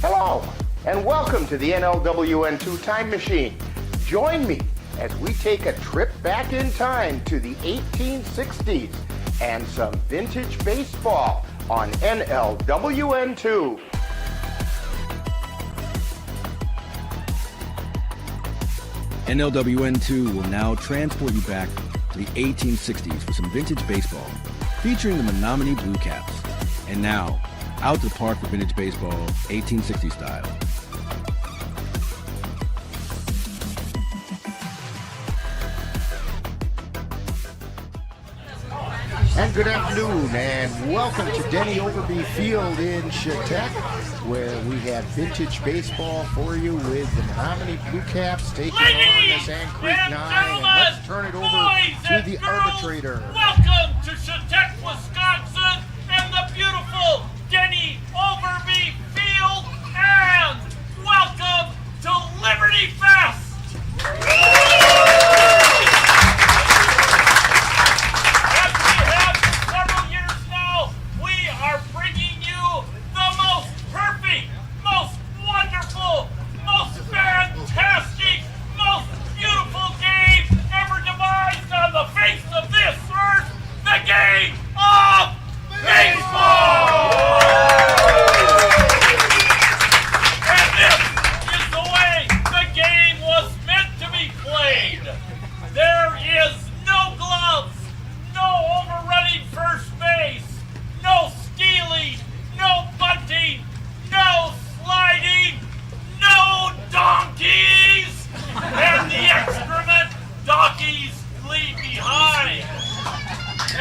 Hello, and welcome to the NLWN 2 Time Machine. Join me as we take a trip back in time to the 1860s and some vintage baseball on NLWN 2. NLWN 2 will now transport you back to the 1860s for some vintage baseball, featuring the Menomonie Blue Caps. And now, out to the park for vintage baseball, 1860 style. And good afternoon, and welcome to Denny Overby Field in Chetek, where we have vintage baseball for you with the Menomonie Blue Caps taking on the Sand Creek 9. And let's turn it over to the arbitrator. Welcome to Chetek, Wisconsin, and the beautiful Denny Overby Field, and welcome to Liberty Fest!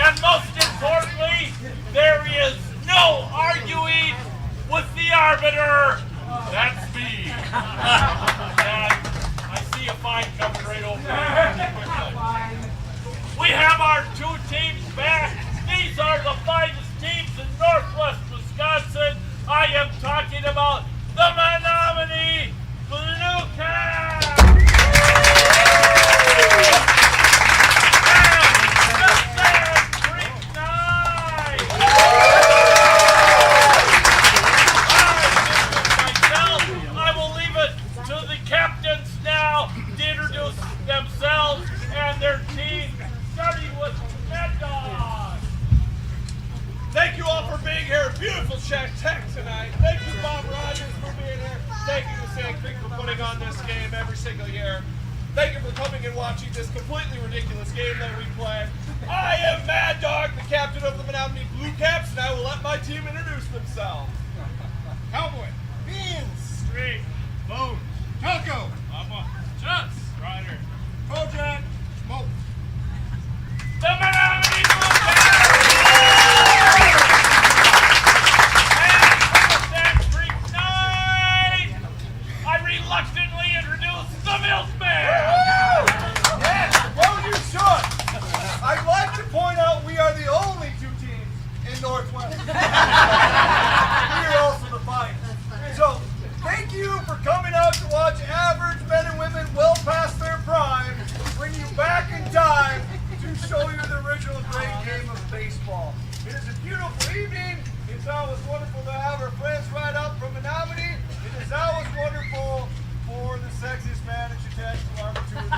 And most importantly, there is no arguing with the arbiter. That's me. And I see a fine coming right over here. We have our two teams back. These are the finest teams in Northwest Wisconsin. I am talking about the Menomonie Blue Caps. Thank you all for being here. Beautiful Chetek tonight. Thank you, Bob Rogers, for being here. Thank you to Sand Creek for putting on this game every single year. Thank you for coming and watching this completely ridiculous game that we play. I am Mad Dog, the captain of the Menomonie Blue Caps, and I will let my team introduce themselves. Cowboy, Beans, Straight, Bones, Taco, Mama, Chucks, Ryder, Kojak, Smoke. The Menomonie Blue Caps! Reluctantly introduce the Milkman! Yes, well you should! I'd like to point out we are the only two teams in Northwest. We are also the finest. So, thank you for coming out to watch average men and women well past their prime bring you back in time to show you the original great game of baseball. It is a beautiful evening. It's always wonderful to have our friends right up from Menomonie. It is always wonderful for the sexiest man in Chetek to arbiter this game.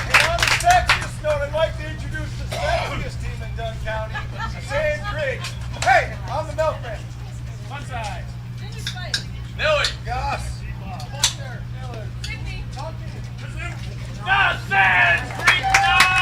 And on the sexiest note, I'd like to introduce the sexiest team in Dunn County, Sand Creek. Hey, I'm the Milkman. One side. Millie. Gus. The Sand Creek 9!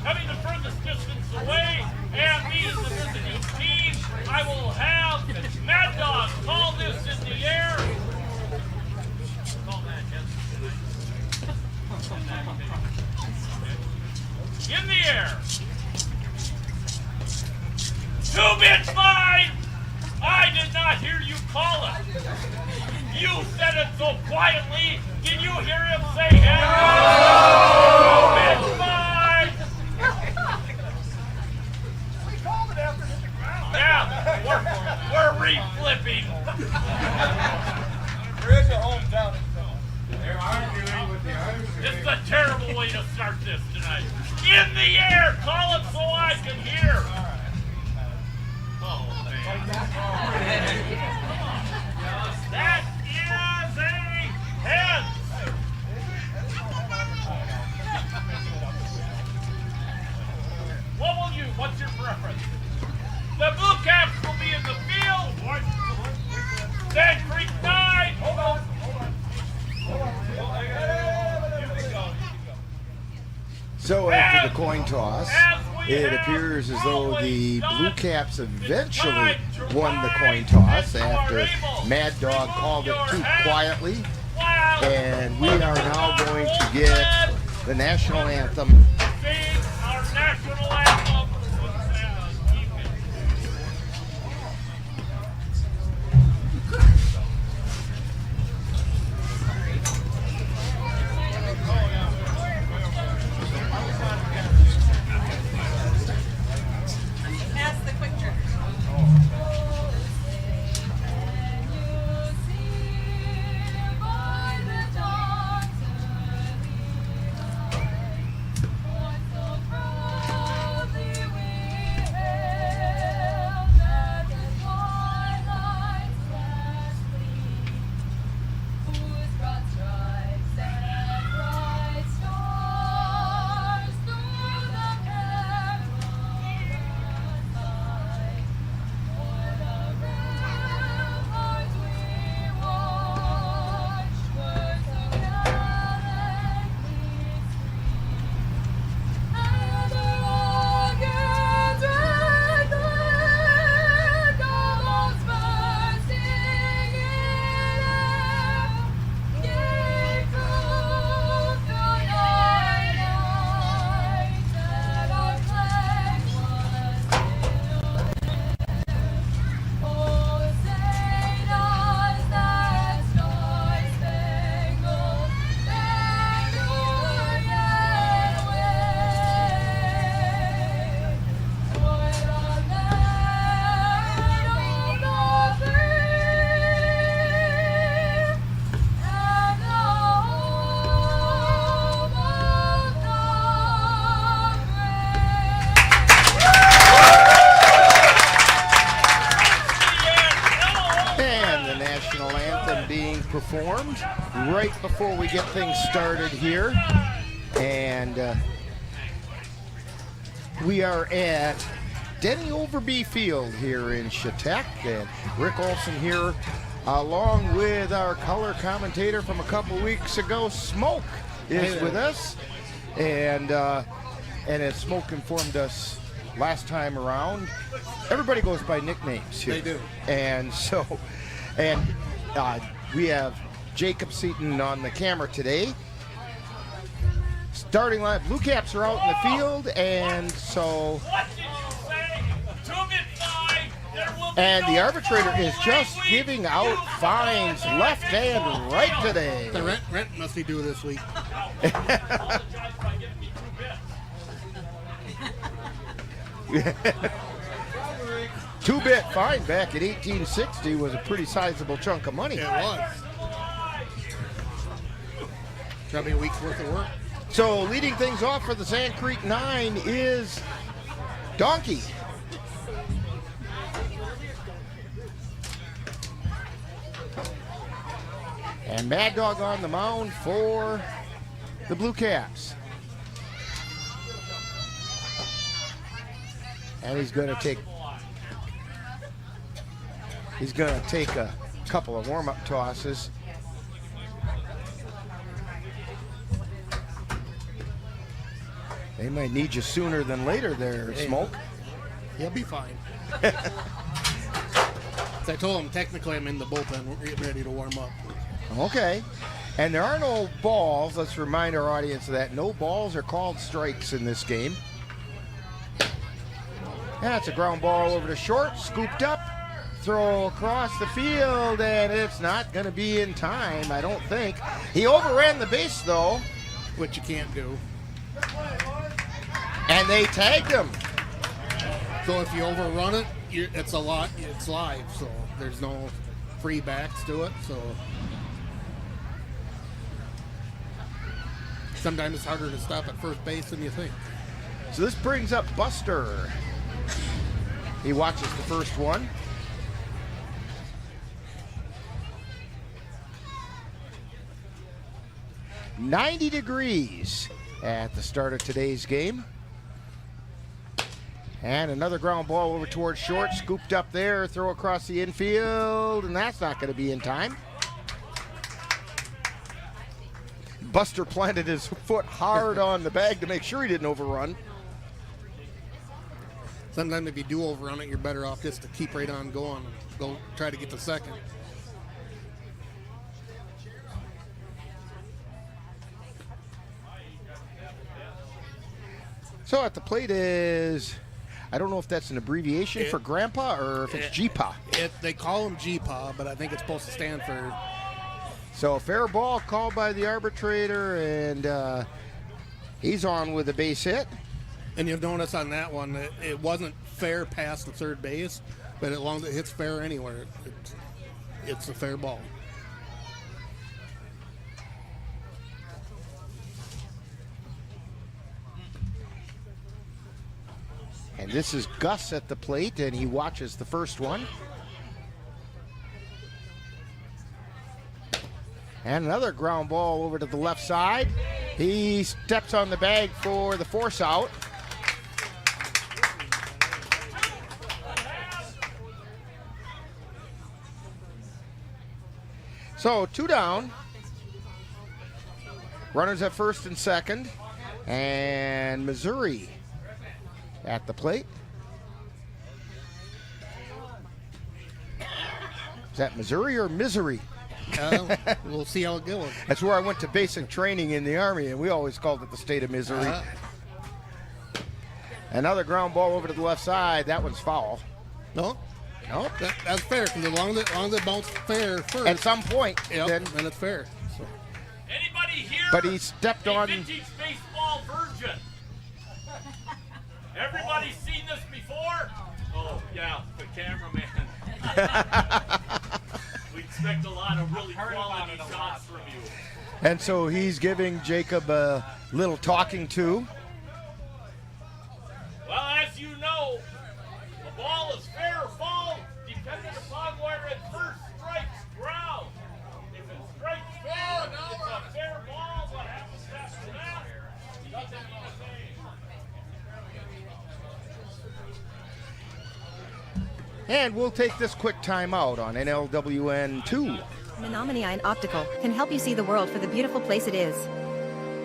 Coming the furthest distance away, and these are the visiting teams. I will have Mad Dog call this in the air. Call that, yes. In the air. 2-bit fine! I did not hear you call it. You said it so quietly. Did you hear him say hello? 2-bit fine! We called it after it hit the ground. Yeah, we're free flipping. There is a hometown. They're arguing with the other. This is a terrible way to start this tonight. In the air! Call it so I can hear! Oh, man. That is a head! What's your preference? The Blue Caps will be in the field. Sand Creek 9. Hold on. So after the coin toss, it appears as though the Blue Caps eventually won the coin toss after Mad Dog called it too quietly. And we are now going to get the national anthem. Sing our national anthem. Performed right before we get things started here, and we are at Denny Overby Field here in Chetek, and Rick Olson here along with our color commentator from a couple weeks ago, Smoke, is with us, and as Smoke informed us last time around, everybody goes by nicknames here. They do. And so, we have Jacob Seaton on the camera today. Starting line, Blue Caps are out in the field, and so. What did you say? 2-5. There will be And the no arbitrator is just this week. giving out fines left and right today. The rent must be due this week. Apologize by giving me 2 bits. 2-bit fine back in 1860 was a pretty sizable chunk of money. It was. Got me a week's worth of work. So leading things off for the Sand Creek 9 is Donkey. And Mad Dog on the mound for the Blue Caps. And he's going to take a couple of warm-up tosses. They might need you sooner than later there, Smoke. He'll be fine. As I told him, technically I'm in the bullpen. We're getting ready to warm up. Okay. And there are no balls. Let's remind our audience of that. No balls are called strikes in this game. That's a ground ball over to short, scooped up, throw across the field, and it's not going to be in time, I don't think. He overran the base, though. Which you can't do. And they tagged him. So if you overrun it, it's a lot. It's live, so there's no free backs to it. So sometimes it's harder to stop at first base than you think. So this brings up Buster. He watches the first one. "90 degrees at the start of today's game. And another ground ball over towards short, scooped up there, throw across the infield, and that's not going to be in time. Buster planted his foot hard on the bag to make sure he didn't overrun. Sometimes if you do overrun it, you're better off just to keep right on going and go try to get the second. So at the plate is, I don't know if that's an abbreviation for Grandpa or if it's GPA. They call him GPA, but I think it's supposed to stand for. So a fair ball called by the arbitrator, and he's on with a base hit. And you'll notice on that one that it wasn't fair past the third base, but as long as it hits fair anywhere, it's a fair ball. And this is Gus at the plate, and he watches the first one. And another ground ball over to the left side. He steps on the bag for the force out. So 2 down. Runners at first and second. And Missouri at the plate. Is that Missouri or Misery? We'll see how it goes. That's where I went to basic training in the Army, and we always called it the state of misery. Another ground ball over to the left side. That one's foul. No? No? That's fair, because as long as it bounced fair first. At some point, then it's fair. So. Anybody here? But he stepped on. Vintage baseball virgin. Everybody seen this before? Oh, yeah, the cameraman. We expect a lot of really quality shots from you. And so he's giving Jacob a little talking to. Well, as you know, the ball is fair or foul, depending upon where it first strikes ground. If it strikes fair, it's a fair ball. What happens after that? Doesn't mean a thing. And we'll take this quick timeout on NLWN 2. Menomonie Eye and Optical can help you see the world for the beautiful place it is.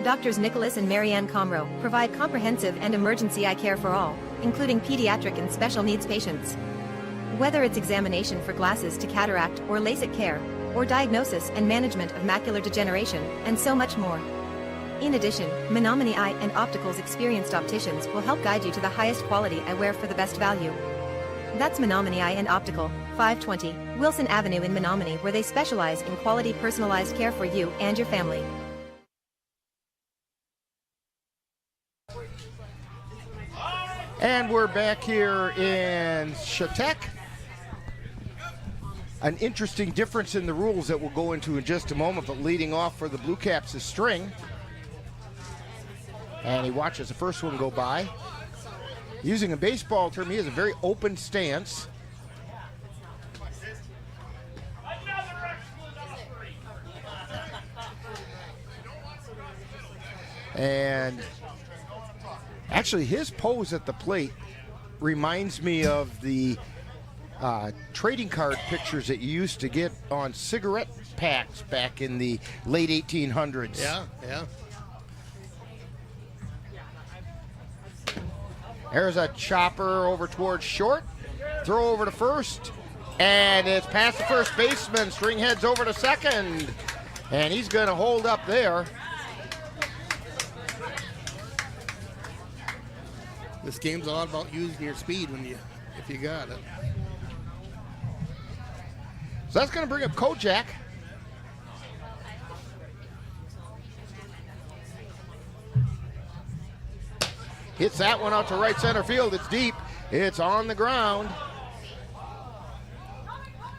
Doctors Nicholas and Marianne Comro provide comprehensive and emergency eye care for all, including pediatric and special needs patients. Whether it's examination for glasses to cataract or LASIK care, or diagnosis and management of macular degeneration, and so much more. In addition, Menomonie Eye and Optical's experienced opticians will help guide you to the highest quality eyewear for the best value. That's Menomonie Eye and Optical, 520 Wilson Avenue in Menomonie, where they specialize in quality personalized care for you and your family. And we're back here in Chetek. An interesting difference in the rules that we'll go into in just a moment, but leading off for the Blue Caps is String. And he watches the first one go by. Using a baseball term, he has a very open stance. And actually, his pose at the plate reminds me of the trading card pictures that you used to get on cigarette packs back in the late 1800s. Yeah, yeah. There's a chopper over towards short. Throw over to first. And it's past the first baseman. String heads over to second. And he's going to hold up there. This game's a lot about using your speed if you got it. So that's going to bring up Kojak. Hits that one out to right center field. It's deep. It's on the ground.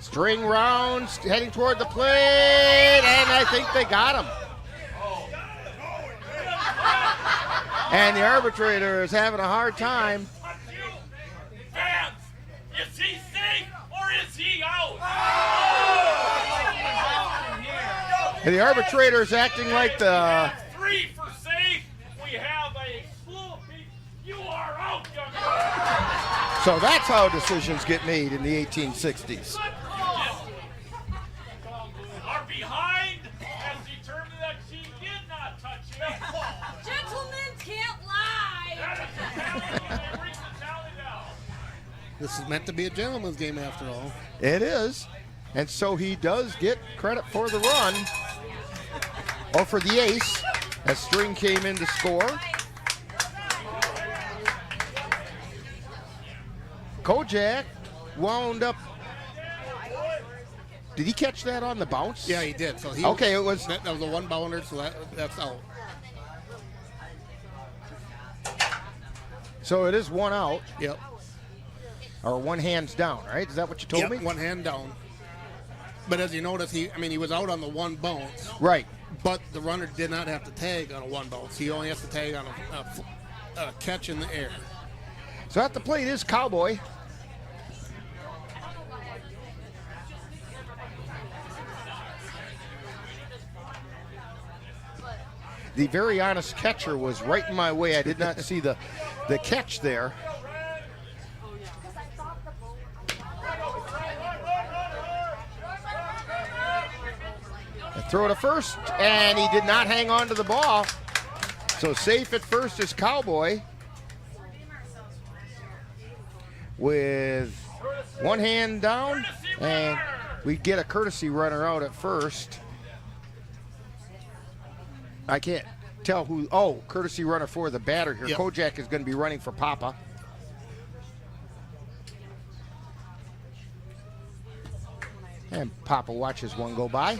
String rounds, heading toward the plate, and I think they got him. And the arbitrator is having a hard time. Fans, is he safe or is he out? And the arbitrator is acting like the... 3 for safe. We have a slow piece. You are out, young man. So that's how decisions get made in the 1860s. Are behind has determined that she did not touch him. Gentlemen can't lie. That is the penalty, and they bring the tally down. This is meant to be a gentleman's game after all. It is. And so he does get credit for the run. Or for the ace, as String came in to score. Kojak wound up. Did he catch that on the bounce? Yeah, he did. So he Okay, it was. that was a one bounder, so that's out. So it is one out, Yep. or one hands down, right? Is that what you told me? One hand down. But as you notice, he was out on the one bounce, Right. but the runner did not have to tag on a one bounce. He only has to tag on a catch in the air. So at the plate is Cowboy. The very honest catcher was right in my way. I did not see the catch there. Throw to first, and he did not hang on to the ball. So safe at first is Cowboy. With one hand down, and we get a courtesy runner out at first. I can't tell who. Oh, courtesy runner for the batter here. Yep. Kojak is going to be running for Papa. And Papa watches one go by.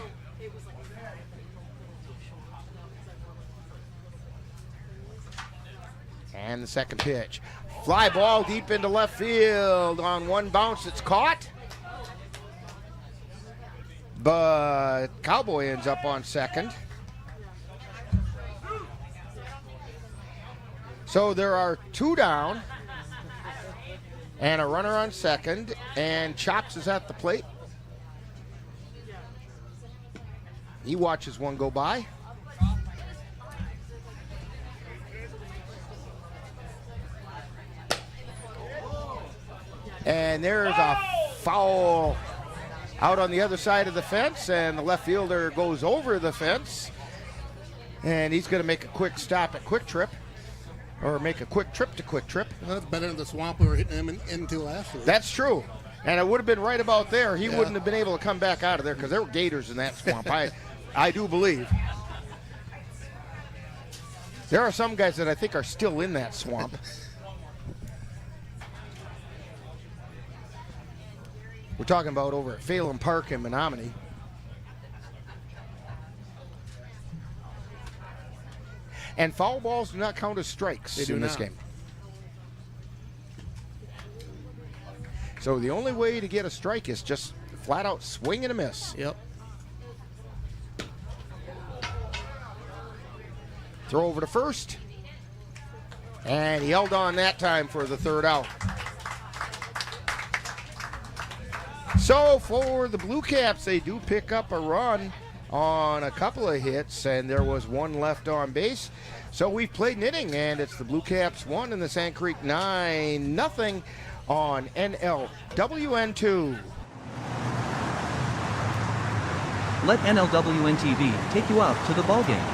And the second pitch. Fly ball deep into left field. On one bounce, it's caught. But Cowboy ends up on second. So there are two down. And a runner on second. And Chops is at the plate. He watches one go by. And there's a foul out on the other side of the fence, and the left fielder goes over the fence, and he's going to make a quick stop at Quick Trip, or make a quick trip to Quick Trip. Well, that's better than the swamp we were hitting him into last week. That's true, and it would have been right about there. He wouldn't have been able to come back out of there because there were gators in that swamp. I do believe. There are some guys that I think are still in that swamp. We're talking about over at Phelan Park in Menomonie. And foul balls do not count as strikes in this game. So the only way to get a strike is just flat out swing and a miss. Yep. Throw over to first. And he held on that time for the third out. So for the Blue Caps, they do pick up a run on a couple of hits, and there was one left on base. So we've played an inning, and it's the Blue Caps 1 and the Sand Creek 9-0 on NLWN 2. Let NLWN TV take you out to the ballgame.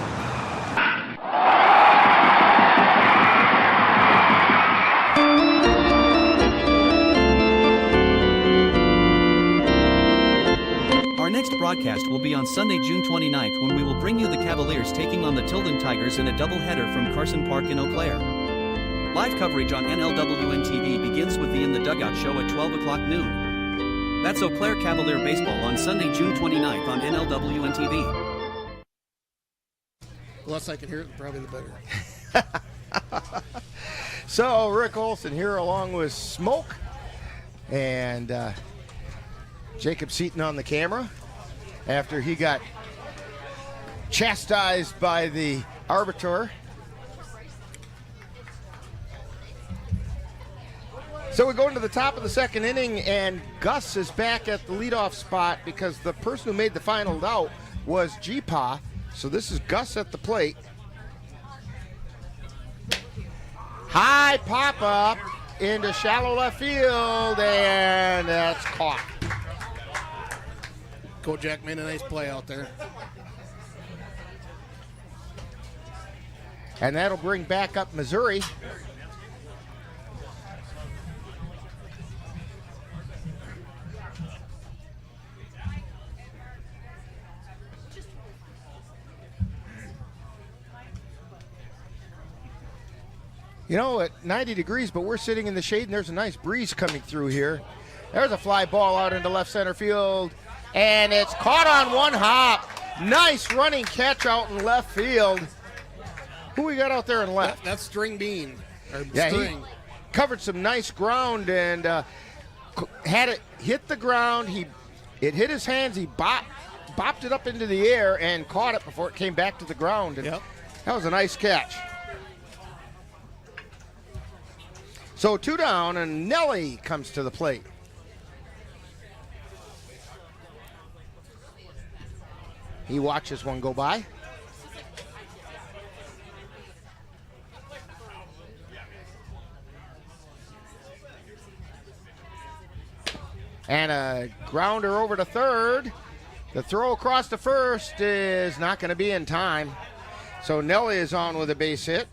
Our next broadcast will be on Sunday, June 29th, when we will bring you the Cavaliers taking on the Tilden Tigers in a doubleheader from Carson Park in Eau Claire. Live coverage on NLWN TV begins with the In the Dugout show at 12 o'clock noon. That's Eau Claire Cavalier Baseball on Sunday, June 29th on NLWN TV. The less I can hear it, probably the better. So Rick Olson here along with Smoke. And Jacob Seaton on the camera after he got chastised by the arbiter. So we go into the top of the second inning, and Gus is back at the leadoff spot because the person who made the final out was G-Pa. So this is Gus at the plate. High pop-up into shallow left field, and that's caught. Kojak made a nice play out there. And that'll bring back up Missouri. You know, at 90 degrees, but we're sitting in the shade, and there's a nice breeze coming through here. There's a fly ball out into left center field, and it's caught on one hop. Nice running catch out in left field. Who we got out there in left? That's String Bean. He covered some nice ground and had it hit the ground. It hit his hands. He bopped it up into the air and caught it before it came back to the ground. And that was a nice catch. So 2 down, and Nelly comes to the plate. He watches one go by. And a grounder over to third. The throw across to first is not going to be in time. So Nelly is on with a base hit.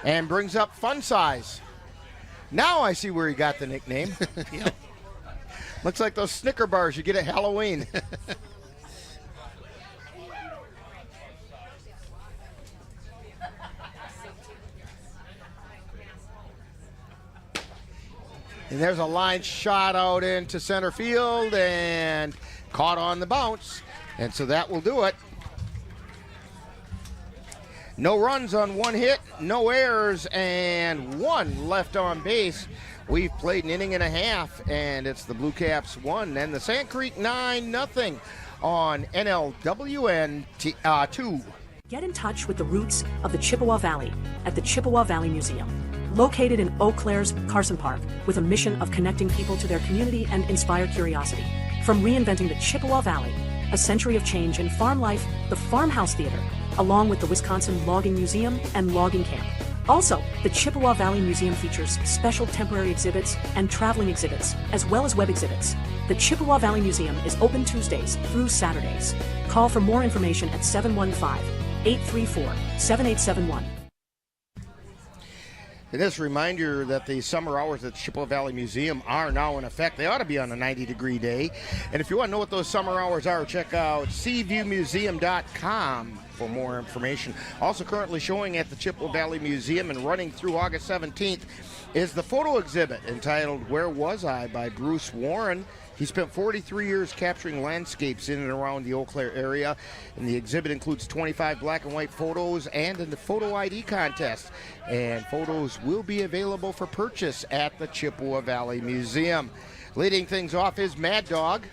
And brings up Fun Size. Now I see where he got the nickname. Looks like those Snicker bars you get at Halloween. And there's a line shot out into center field and caught on the bounce. And so that will do it. No runs on one hit, no errors, and one left on base. We've played an inning and a half, and it's the Blue Caps 1 and the Sand Creek 9-0 on NLWN 2. Get in touch with the roots of the Chippewa Valley at the Chippewa Valley Museum. Located in Eau Claire's Carson Park, with a mission of connecting people to their community and inspire curiosity. From reinventing the Chippewa Valley, a century of change in farm life, the Farmhouse Theater, along with the Wisconsin Logging Museum and Logging Camp. Also, the Chippewa Valley Museum features special temporary exhibits and traveling exhibits, as well as web exhibits. The Chippewa Valley Museum is open Tuesdays through Saturdays. Call for more information at 715-834-7871. And this reminder that the summer hours at the Chippewa Valley Museum are now in effect. They ought to be on a 90-degree day. And if you want to know what those summer hours are, check out seaviewmuseum.com for more information. Also currently showing at the Chippewa Valley Museum and running through August 17th is the photo exhibit entitled Where Was I by Bruce Warren. He spent 43 years capturing landscapes in and around the Eau Claire area, and the exhibit includes 25 black and white photos and in the photo ID contest. And photos will be available for purchase at the Chippewa Valley Museum. Leading things off is Mad Dog.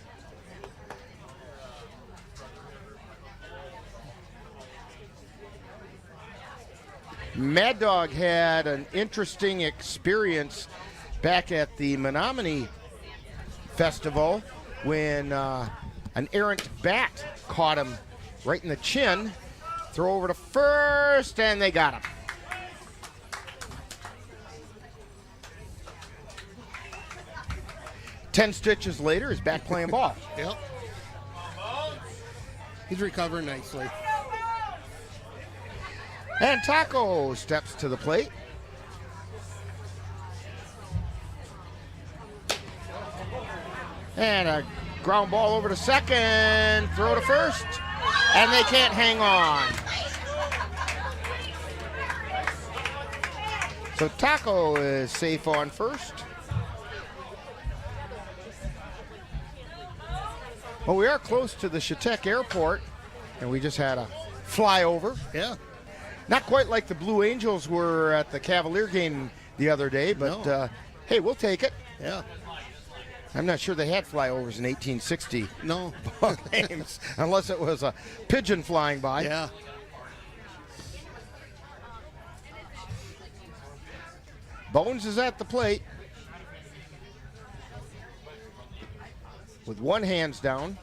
Mad Dog had an interesting experience back at the Menomonie Festival when an errant bat caught him right in the chin. Throw over to first, and they got him. Ten stitches later, he's back playing ball. Yep. He's recovering nicely. And Taco steps to the plate. And a ground ball over to second, throw to first, and they can't hang on. So Taco is safe on first. Well, we are close to the Chetek Airport, and we just had a flyover. Yeah. Not quite like the Blue Angels were at the Cavalier game the other day, but Hey, we'll take it. Yeah. I'm not sure they had flyovers in 1860 No. ball games, unless it was a pigeon flying by. Yeah. Bones is at the plate with one hands down.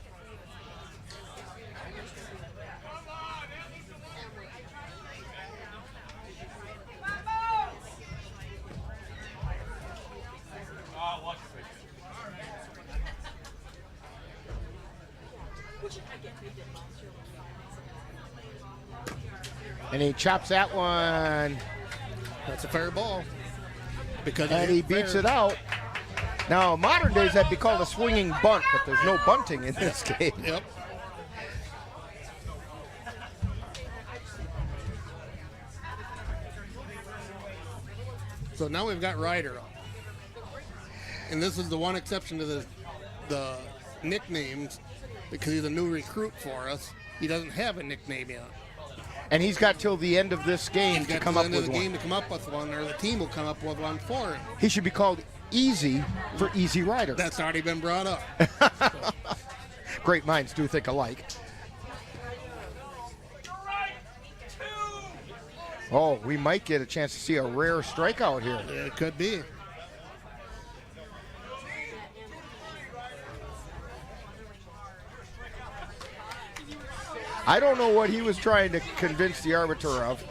And he chops that one. That's a fair ball. Because And he beats it out. Now, modern days, that'd be called a swinging bunt, but there's no bunting in this game. Yep. So now we've got Ryder up. And this is the one exception to the nicknames, because he's a new recruit for us. He doesn't have a nickname yet. And he's got till the end of this game He's to got come to up the end of with the one. game to come up with one, or the team will come up with one for him. He should be called Easy for Easy Rider. That's already been brought up. Great minds do think alike. Oh, we might get a chance to see a rare strikeout here. It could be. I don't know what he was trying to convince the arbiter of.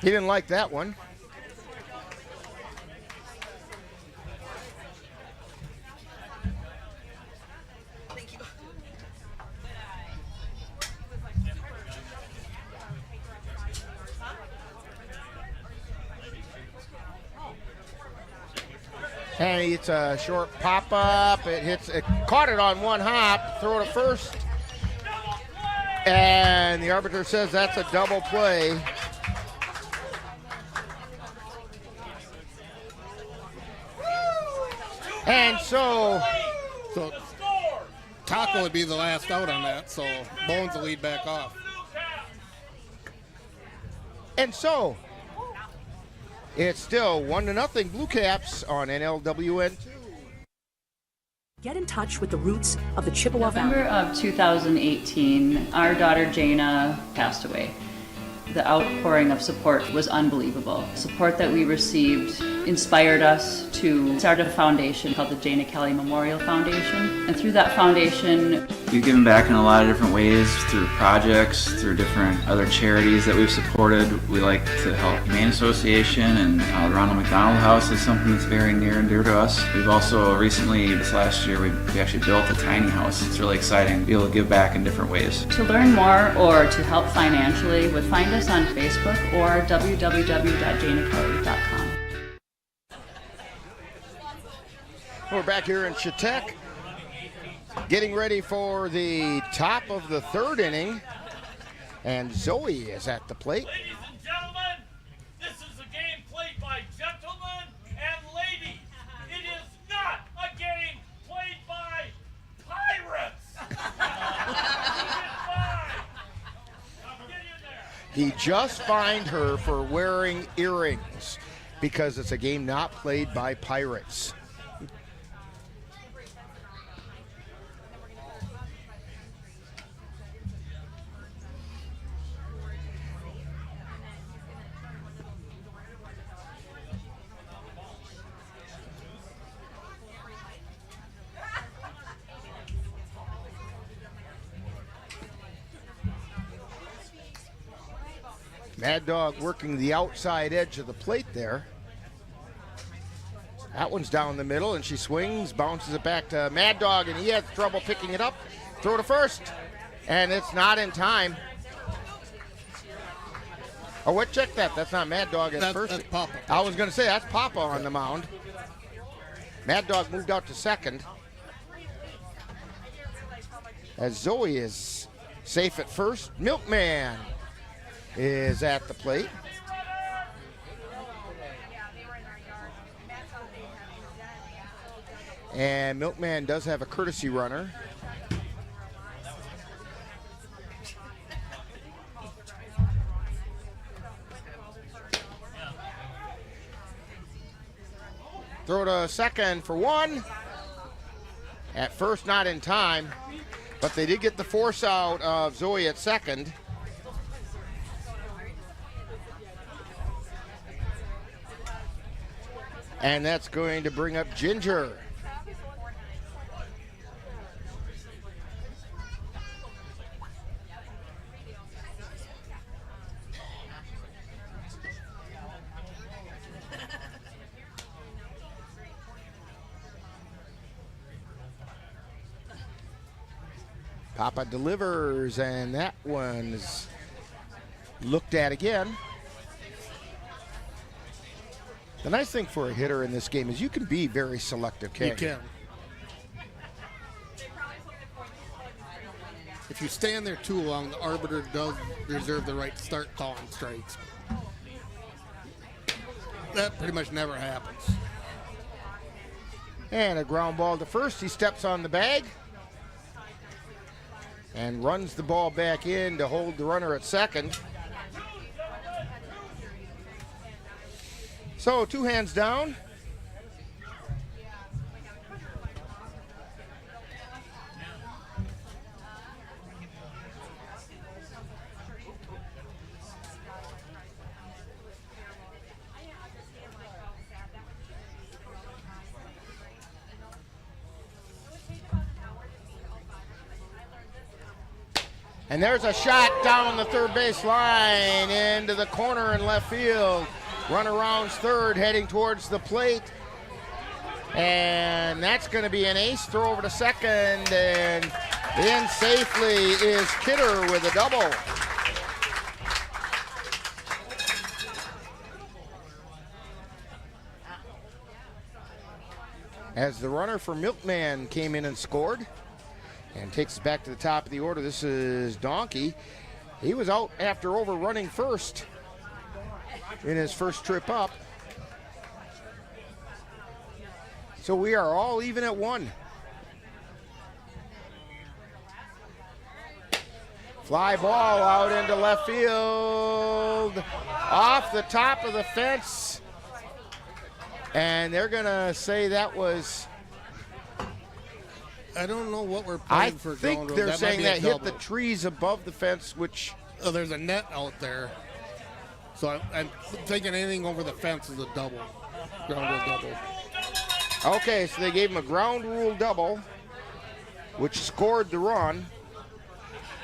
He didn't like that one. And it's a short pop-up. It caught it on one hop, throw it to first. And the arbiter says that's a double play. And so Taco would be the last out on that, so Bones will lead back off. And so, it's still 1-0 Blue Caps on NLWN 2. Get in touch with the roots of the Chippewa Valley. November of 2018, our daughter Jana passed away. The outpouring of support was unbelievable. Support that we received inspired us to start a foundation called the Jana Kelly Memorial Foundation. And through that foundation, we've given back in a lot of different ways, through projects, through different other charities that we've supported. We like to help Humane Association, and the Ronald McDonald House is something that's very near and dear to us. We've also recently, this last year, we actually built a tiny house. It's really exciting to be able to give back in different ways. to learn more or to help financially, find us on Facebook or www.janakelly.com. We're back here in Chetek, getting ready for the top of the third inning. And Zoe is at the plate. Ladies and gentlemen, this is a game played by gentlemen and ladies. It is not a game played by pirates. He just fined her for wearing earrings because it's a game not played by pirates. Mad Dog working the outside edge of the plate there. That one's down the middle, and she swings, bounces it back to Mad Dog, and he has trouble picking it up. Throw to first, and it's not in time. Oh, what? Check that. That's not Mad Dog at first. That's Papa. I was going to say, that's Papa on the mound. Mad Dog moved out to second. As Zoe is safe at first. Milkman is at the plate. And Milkman does have a courtesy runner. Throw to second for 1. At first, not in time, but they did get the force out of Zoe at second. And that's going to bring up Ginger. Papa delivers, and that one's looked at again. The nice thing for a hitter in this game is you can be very selective, can't you? You can. If you stand there too long, the arbiter does reserve the right to start calling strikes. That pretty much never happens. And a ground ball to first. He steps on the bag and runs the ball back in to hold the runner at second. So 2 hands down. And there's a shot down the third base line into the corner in left field. Runner rounds third, heading towards the plate. And that's going to be an ace. Throw over to second, and in safely is Kidder with a double. As the runner for Milkman came in and scored and takes us back to the top of the order. This is Donkey. He was out after overrunning first in his first trip up. So we are all even at 1. Fly ball out into left field, off the top of the fence. And they're gonna say that was, I don't know what we're playing for. I think they're saying that hit the trees above the fence, which... Oh, there's a net out there. So I'm thinking anything over the fence is a double. Ground rule double. Okay, so they gave him a ground rule double, which scored the run.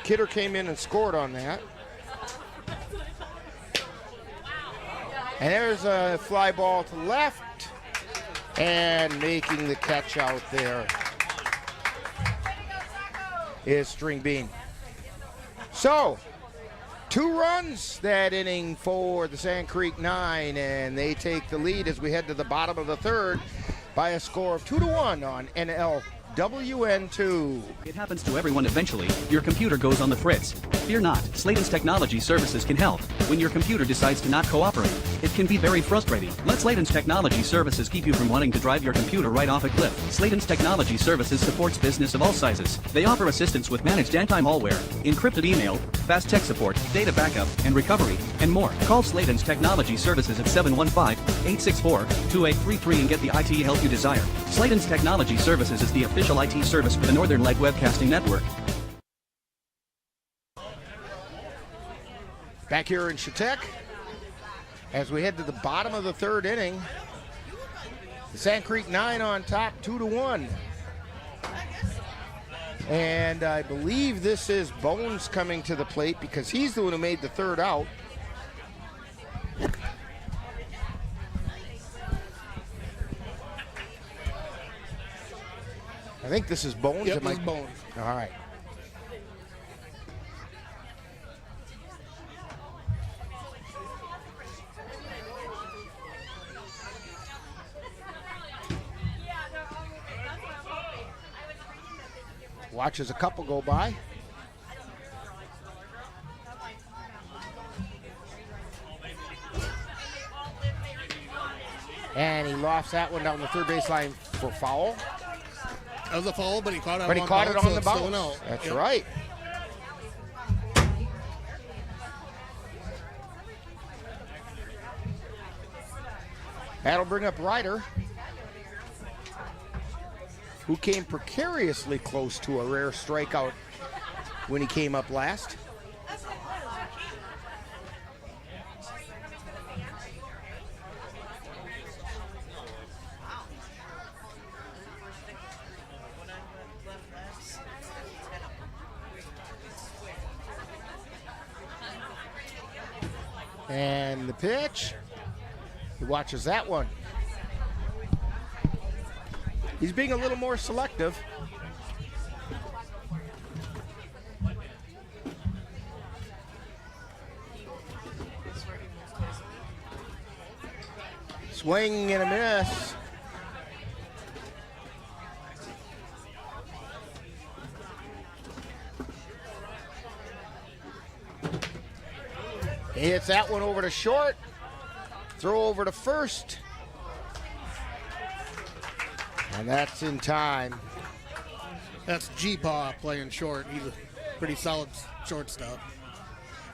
Kidder came in and scored on that. And there's a fly ball to left, and making the catch out there is String Bean. So, 2 runs that inning for the Sand Creek Nine, and they take the lead as we head to the bottom of the third by a score of 2-1 on NLWN 2. It happens to everyone eventually. Your computer goes on the fritz. Fear not, Sladen's Technology Services can help. When your computer decides to not cooperate, it can be very frustrating. Let Sladen's Technology Services keep you from wanting to drive your computer right off a cliff. Sladen's Technology Services supports business of all sizes. They offer assistance with managed anti-malware, encrypted email, fast tech support, data backup, and recovery, and more. Call Sladen's Technology Services at 715-864-2833 and get the IT help you desire. Sladen's Technology Services is the official IT service for the Northern Light Webcasting Network. Back here in Chetek, as we head to the bottom of the third inning, the Sand Creek Nine on top, 2-1. And I believe this is Bones coming to the plate because he's the one who made the third out. I think this is Bones. Yep, this is Bones. All right. Watches a couple go by. And he lofts that one down the third baseline for foul. That was a foul, but he caught it But he on caught it on the so it's still an bounce. out. That's Yep. right. That'll bring up Ryder. who came precariously close to a rare strikeout when he came up last. And the pitch, he watches that one. He's being a little more selective. Swing and a miss. He hits that one over to short. Throw over to first. And that's in time. That's G-Paw playing short. He's a pretty solid shortstop.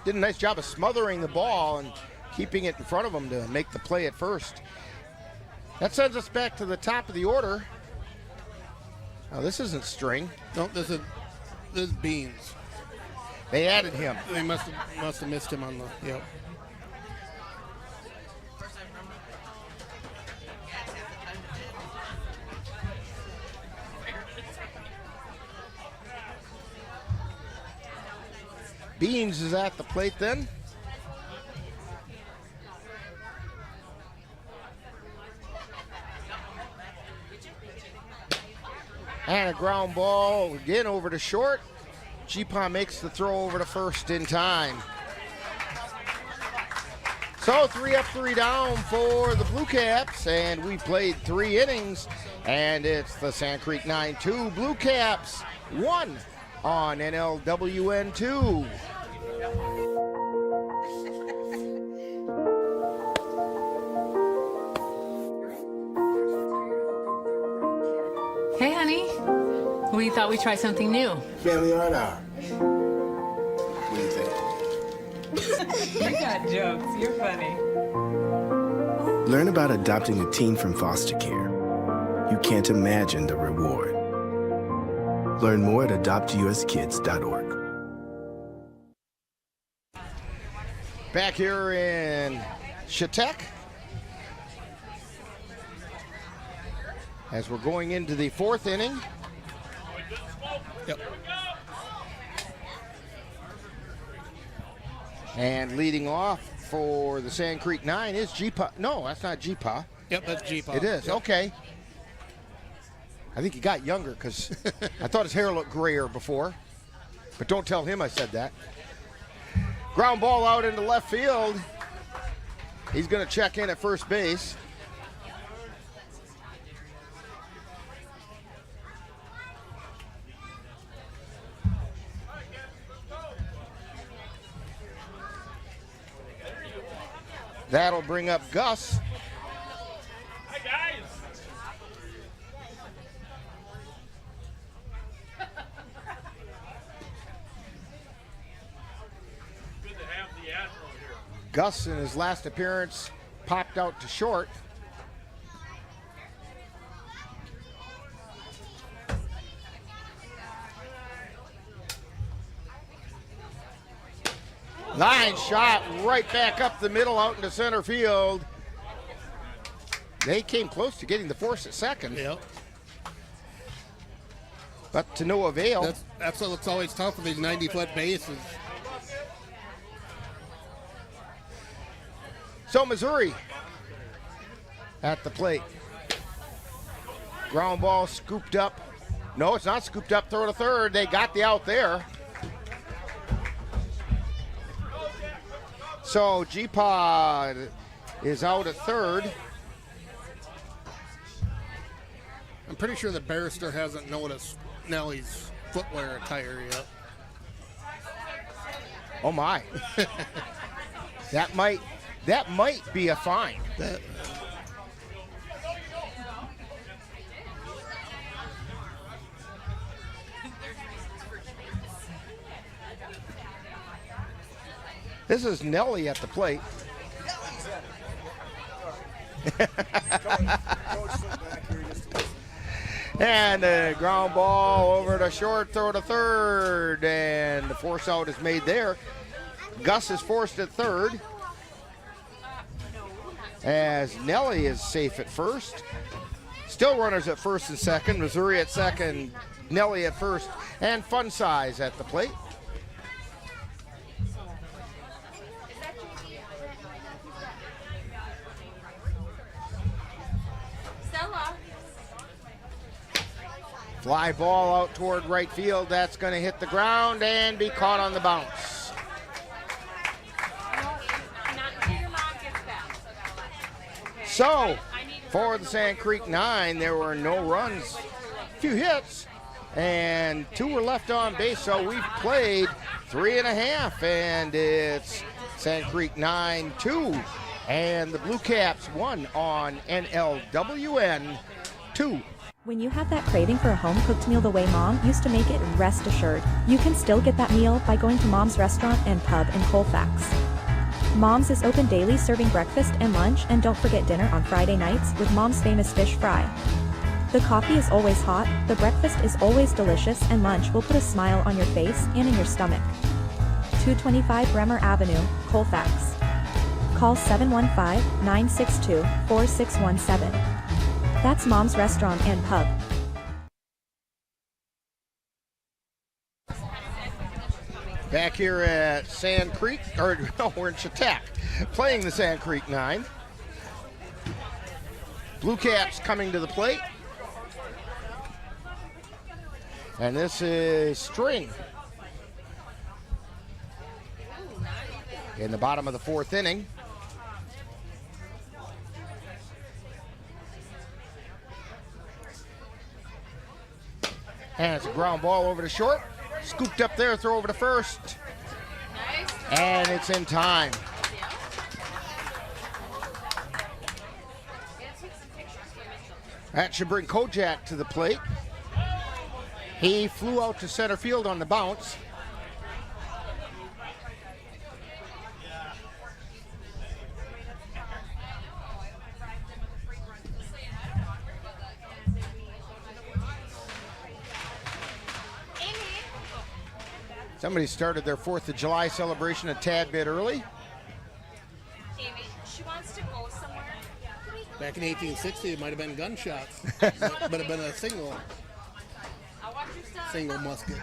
Did a nice job of smothering the ball and keeping it in front of him to make the play at first. That sends us back to the top of the order. Now this isn't String. No, this is Beans. They added him. They must have missed him on the, yep. Beans is at the plate then. And a ground ball again over to short. G-Paw makes the throw over to first in time. So 3 up, 3 down for the Blue Caps, and we played 3 innings, and it's the Sand Creek 9-2 Blue Caps 1 on NLWN 2. Hey, honey. We thought we'd try something new. Family art hour. What do you think? You got jokes. You're funny. Learn about adopting a teen from foster care. You can't imagine the reward. Learn more at adoptuskids.org. Back here in Chetek, as we're going into the 4th inning. Yep. And leading off for the Sand Creek 9 is G-Paw. No, that's not G-Paw. Yep, that's G-Paw. It is, yep. Okay. I think he got younger because I thought his hair looked grayer before. But don't tell him I said that. Ground ball out into left field. He's going to check in at first base. That'll bring up Gus. Hi, guys. Good to have the Admiral here. Gus, in his last appearance, popped out to short. Line shot right back up the middle out into center field. They came close to getting the force at second. Yep. But to no avail. That's what's always tough with these 90-foot bases. So Missouri at the plate. Ground ball scooped up. No, it's not scooped up. Throw to third. They got the out there. So G-Paw is out at third. I'm pretty sure that Barrister hasn't noticed Nellie's footwear attire yet. Oh my. That might be a fine. This is Nelly at the plate. And a ground ball over to short, throw to third, and the force out is made there. Gus is forced at third, as Nelly is safe at first. Still runners at first and second. Missouri at second, Nelly at first, and Fun Size at the plate. Fly ball out toward right field. That's going to hit the ground and be caught on the bounce. So, for the Sand Creek Nine, there were no runs, few hits, and 2 were left on base. So we've played 3.5, and it's Sand Creek 9-2, and the Blue Caps won on NLWN 2. When you have that craving for a home-cooked meal the way Mom used to make it, rest assured, you can still get that meal by going to Mom's Restaurant and Pub in Colfax. Mom's is open daily, serving breakfast and lunch, and don't forget dinner on Friday nights with Mom's famous fish fry. The coffee is always hot, the breakfast is always delicious, and lunch will put a smile on your face and in your stomach. 225 Bremer Avenue, Colfax. Call 715-962-4617. That's Mom's Restaurant and Pub. Back here at Sand Creek, or no, we're in Chetek, playing the Sand Creek Nine. Blue Caps coming to the plate. And this is String. In the bottom of the 4th inning. And it's a ground ball over to short. Scooped up there, throw over to first. And it's in time. That should bring Kojak to the plate. He flew out to center field on the bounce. Somebody started their 4th of July celebration a tad bit early. Amy, she wants to go somewhere. Back in 1860, it might have been gunshots. But have been a single musket.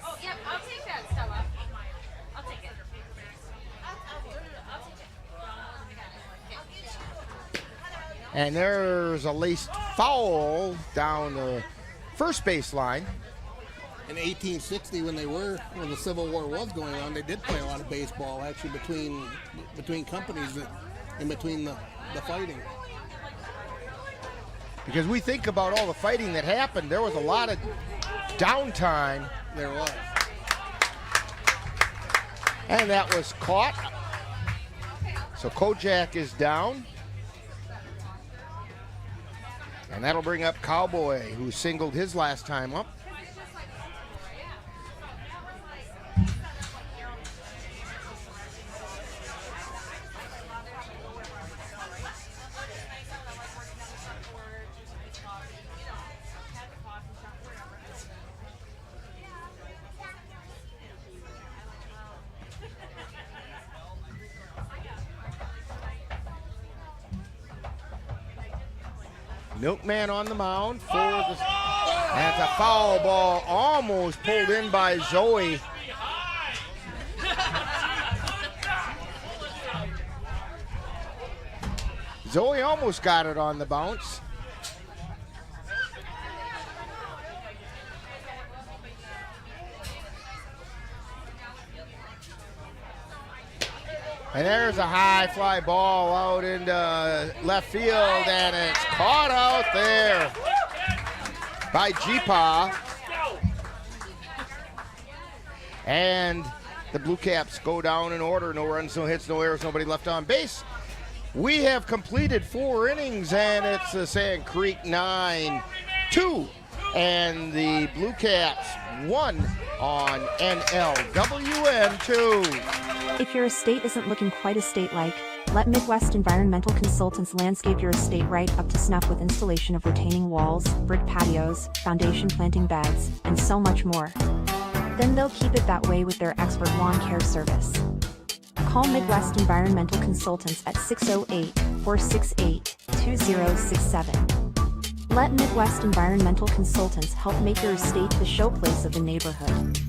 Oh, yep, I'll take that, Stella. I'll take it. And there's a laced foul down the first base line. In 1860, when the Civil War was going on, they did play a lot of baseball, actually, between companies, in between the fighting. Because we think about all the fighting that happened, there was a lot of downtime. There was. And that was caught. So Kojak is down. And that'll bring up Cowboy, who singled his last time up. Milkman on the mound for the... That's a foul ball, almost pulled in by Zoe. Zoe almost got it on the bounce. And there's a high fly ball out into left field, and it's caught out there by Jeepaw. And the Blue Caps go down in order. No runs, no hits, no errors, nobody left on base. We have completed 4 innings, and it's the Sand Creek 9-2. And the Blue Caps won on NLWN 2. If your estate isn't looking quite estate-like, Let Midwest Environmental Consultants landscape your estate right up to snuff with installation of retaining walls, brick patios, foundation planting beds, and so much more. Then they'll keep it that way with their expert lawn care service. Call Midwest Environmental Consultants at 608-468-2067. Let Midwest Environmental Consultants help make your estate the showplace of the neighborhood.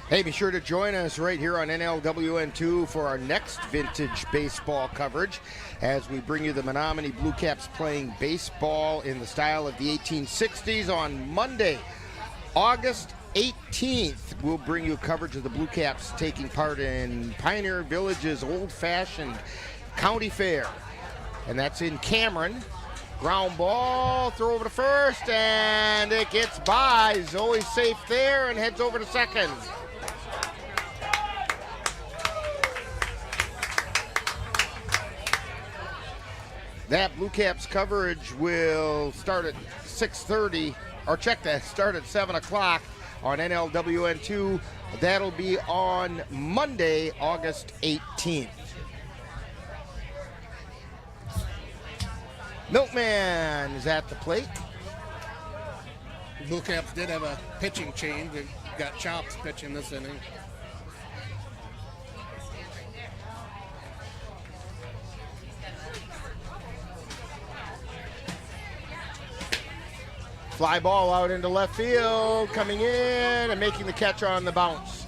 Hey, be sure to join us right here on NLWN2 for our next vintage baseball coverage as we bring you the Menomonie Blue Caps playing baseball in the style of the 1860s on Monday, August 18th. We'll bring you coverage of the Blue Caps taking part in Pioneer Village's old-fashioned county fair, and that's in Cameron. Ground ball, throw over to first, and it gets by. Zoe's safe there and heads over to second. That Blue Caps coverage will start at 6:30, or check that, start at 7 o'clock on NLWN2. That'll be on Monday, August 18th. Milkman is at the plate. The Blue Caps did have a pitching change. They got Chops pitching this inning. Fly ball out into left field, coming in and making the catch on the bounce.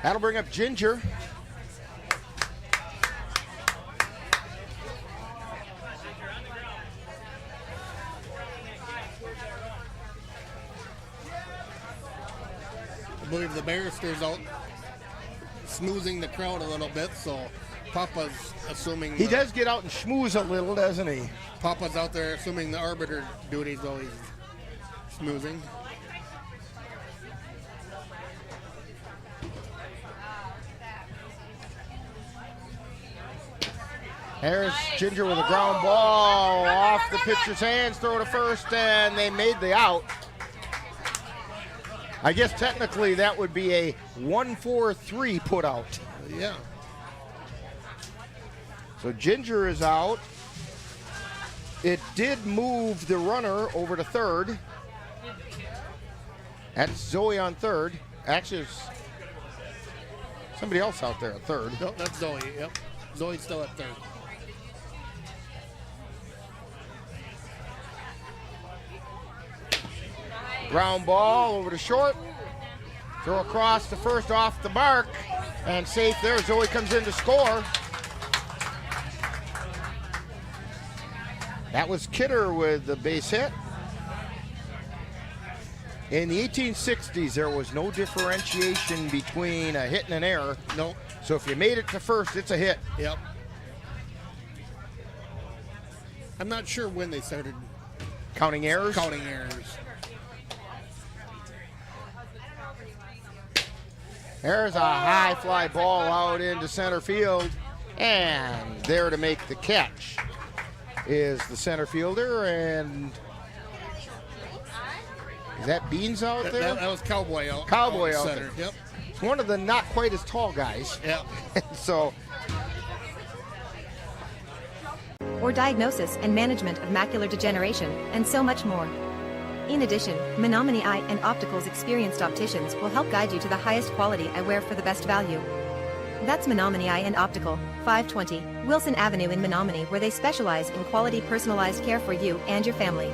That'll bring up Ginger. I believe the barrister's out smoozing the crowd a little bit, so Papa's assuming... He does get out and schmooze a little, doesn't he? Papa's out there assuming the arbiter duties while he's smoozing. There's Ginger with a ground ball off the pitcher's hands, throw to first, and they made the out. I guess technically that would be a 1-4-3 put out. Yeah. So Ginger is out. It did move the runner over to third. That's Zoe on third. Actually, there's somebody else out there at third. Nope, that's Zoe, yep. Zoe's still at third. Ground ball over to short. Throw across to first off the mark. And safe there. Zoe comes in to score. That was Kidder with the base hit. In the 1860s, there was no differentiation between a hit and an error. Nope. So if you made it to first, it's a hit. Yep. I'm not sure when they started counting errors. Counting errors. There's a high fly ball out into center field. And there to make the catch is the center fielder. And is that Beans out there? That was Cowboy out. Cowboy out center. there. Yep. It's one of the not quite as tall guys. Yep. So. Or diagnosis and management of macular degeneration, and so much more. In addition, Menomonie Eye and Optical's experienced opticians will help guide you to the highest quality eyewear for the best value. That's Menomonie Eye and Optical, 520 Wilson Avenue in Menomonie, where they specialize in quality personalized care for you and your family.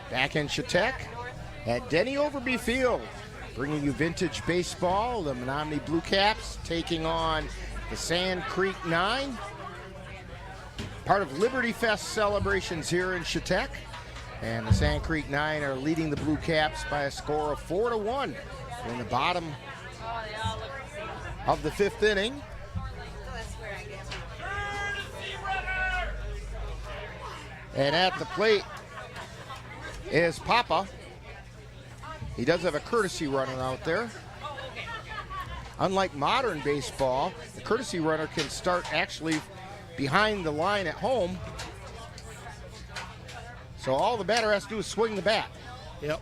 Back in Chetek at Denny Overby Field, bringing you vintage baseball. The Menomonie Blue Caps taking on the Sand Creek 9. Part of Liberty Fest celebrations here in Chetek. And the Sand Creek 9 are leading the Blue Caps by a score of 4-1 in the bottom of the fifth inning. And at the plate is Papa. He does have a courtesy runner out there. Unlike modern baseball, the courtesy runner can start actually behind the line at home So all the batter has to do is swing the bat. Yep.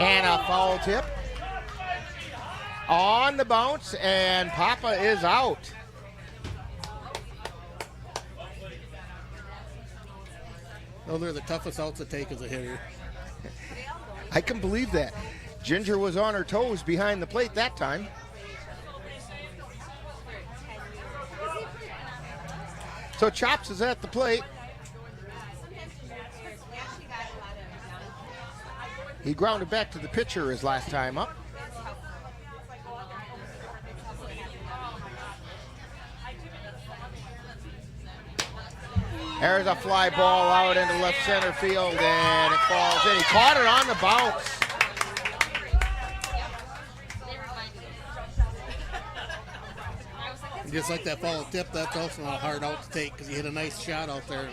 And a foul tip. On the bounce, and Papa is out. Those are the toughest outs to take as a hitter. I can believe that. Ginger was on her toes behind the plate that time. So Chops is at the plate. He grounded back to the pitcher his last time up. There's a fly ball out into left center field, and it falls in. He caught it on the bounce. And just like that foul tip, that's also not a hard out to take because you hit a nice shot out there.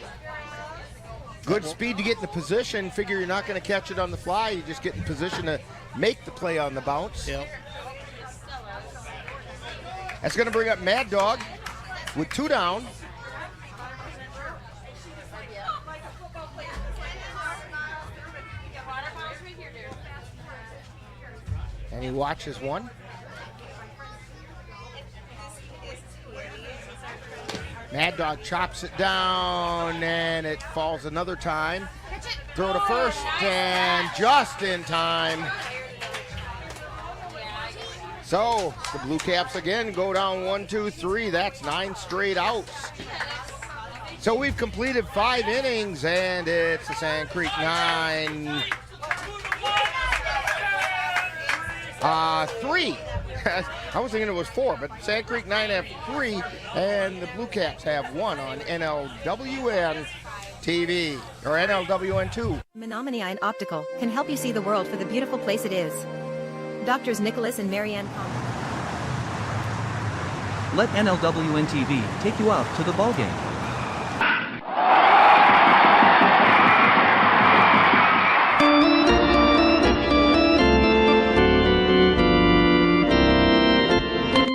Good speed to get in the position. Figure you're not going to catch it on the fly. You just get in position to make the play on the bounce. Yep. That's going to bring up Mad Dog with 2 down. And he watches one. Mad Dog chops it down, and it falls another time. Throw to first, and just in time. So the Blue Caps again go down 1, 2, 3. That's 9 straight outs. So we've completed 5 innings, and it's the Sand Creek 9. 3. I was thinking it was 4, but Sand Creek 9 have 3, and the Blue Caps have 1 on NLWN TV, or NLWN 2. Menomonie Optical can help you see the world for the beautiful place it is. Doctors Nicholas and Marianne Comro. Let NLWN TV take you out to the ball game.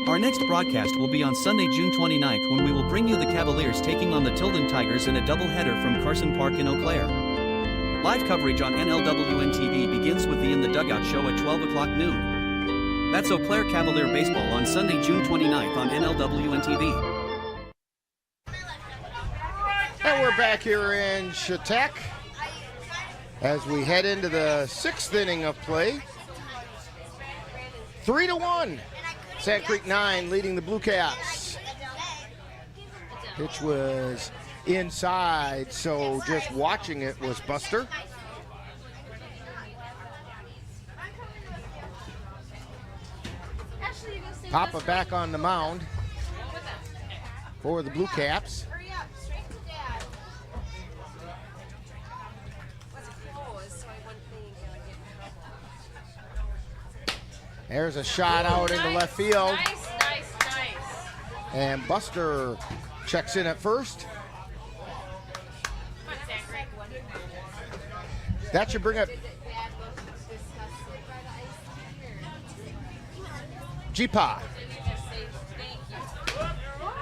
Our next broadcast will be on Sunday, June 29th, when we will bring you the Cavaliers taking on the Tilden Tigers in a doubleheader from Carson Park in Eau Claire. Live coverage on NLWN TV begins with the In the Dugout show at 12 o'clock noon. That's Eau Claire Cavalier Baseball on Sunday, June 29th on NLWN TV. And we're back here in Chetek as we head into the 6th inning of play. 3-1. Sand Creek 9 leading the Blue Caps. Pitch was inside, so just watching it was Buster. Papa back on the mound for the Blue Caps. There's a shot out into left field. Nice. And Buster checks in at first. That should bring up Jipa.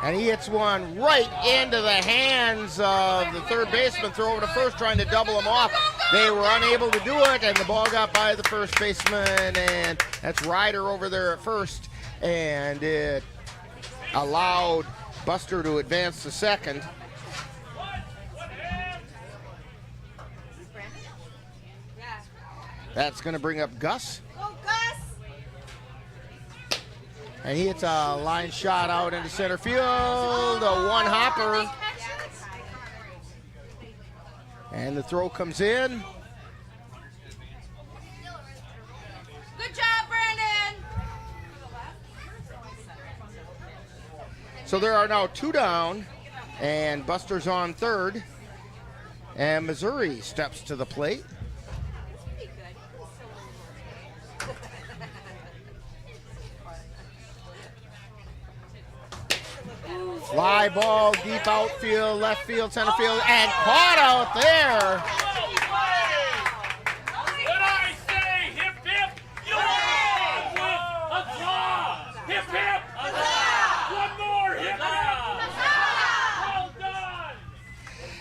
And he hits one right into the hands of the third baseman. Throw over to first, trying to double him off. They were unable to do it, and the ball got by the first baseman, and that's Ryder over there at first, and it allowed Buster to advance to second. That's going to bring up Gus. And he hits a line shot out into center field, a one-hopper. And the throw comes in. Good job, Brandon. So there are now 2 down, and Buster's on third. And Missouri steps to the plate. Fly ball, deep outfield, left field, center field, and caught out there. What I say, hip hip, you won with a draw. Hip hip, one more hip hip. Well done.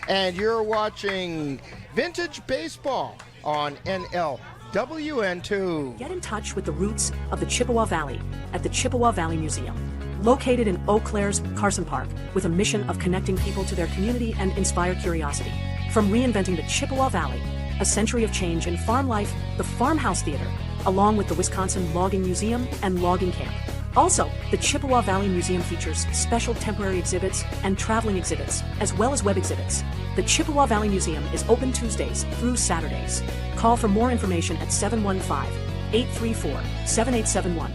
And you're watching Vintage Baseball on NLWN2. Get in touch with the roots of the Chippewa Valley at the Chippewa Valley Museum, located in Eau Claire's Carson Park, with a mission of connecting people to their community and inspire curiosity. From reinventing the Chippewa Valley, a century of change in farm life, the Farmhouse Theater, along with the Wisconsin Logging Museum and Logging Camp. Also, the Chippewa Valley Museum features special temporary exhibits and traveling exhibits, as well as web exhibits. The Chippewa Valley Museum is open Tuesdays through Saturdays. Call for more information at 715-834-7871.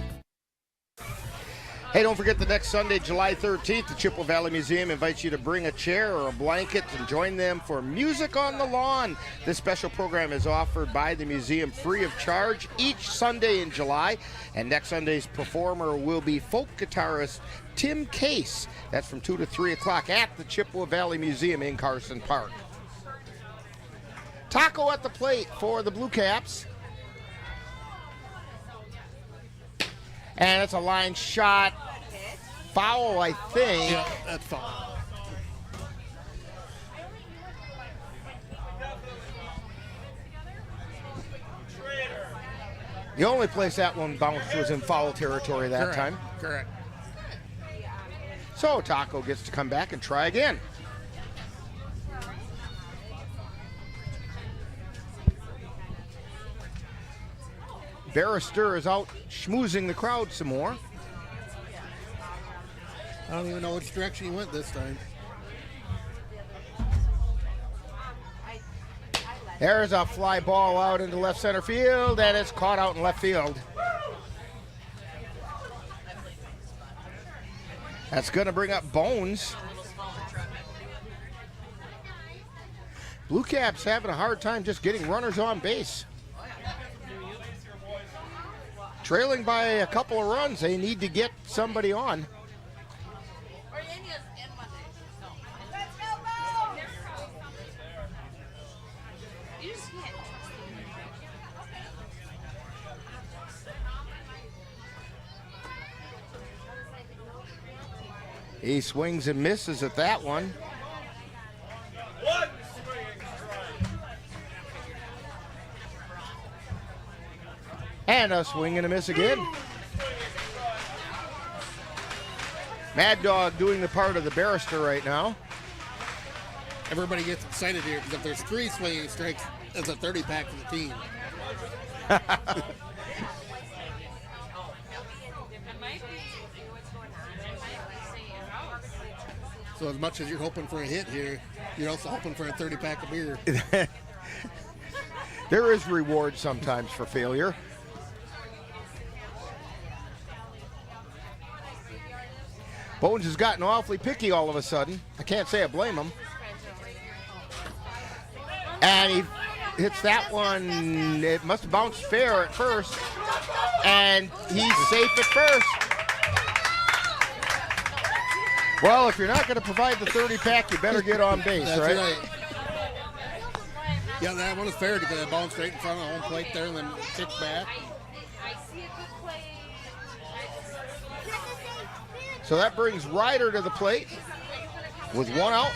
Hey, don't forget the next Sunday, July 13th, the Chippewa Valley Museum invites you to bring a chair or a blanket and join them for Music on the Lawn. This special program is offered by the museum free of charge each Sunday in July. And next Sunday's performer will be folk guitarist Tim Case. That's from 2 to 3 o'clock at the Chippewa Valley Museum in Carson Park. Taco at the plate for the Blue Caps. And it's a line shot. Foul, I think. Yeah, that's foul. The only place that one bounced was in foul territory that time. Correct. So Taco gets to come back and try again. Barrister is out schmoozing the crowd some more. I don't even know which direction he went this time. There's a fly ball out into left center field, and it's caught out in left field. That's going to bring up Bones. Blue Caps having a hard time just getting runners on base. Trailing by a couple of runs, they need to get somebody on. He swings and misses at that one. And a swing and a miss again. Mad Dog doing the part of the barrister right now. Everybody gets excited here because if there's 3 swinging strikes, it's a 30-pack for the team. So as much as you're hoping for a hit here, you're also hoping for a 30-pack of beer. There is reward sometimes for failure. Bones has gotten awfully picky all of a sudden. I can't say I blame him. And he hits that one. It must have bounced fair at first. And he's safe at first. Well, if you're not going to provide the 30-pack, you better get on base, That's right? Yeah, that one is fair to get a ball straight in front of the home plate there and then kick back. So that brings Ryder to the plate with 1 out,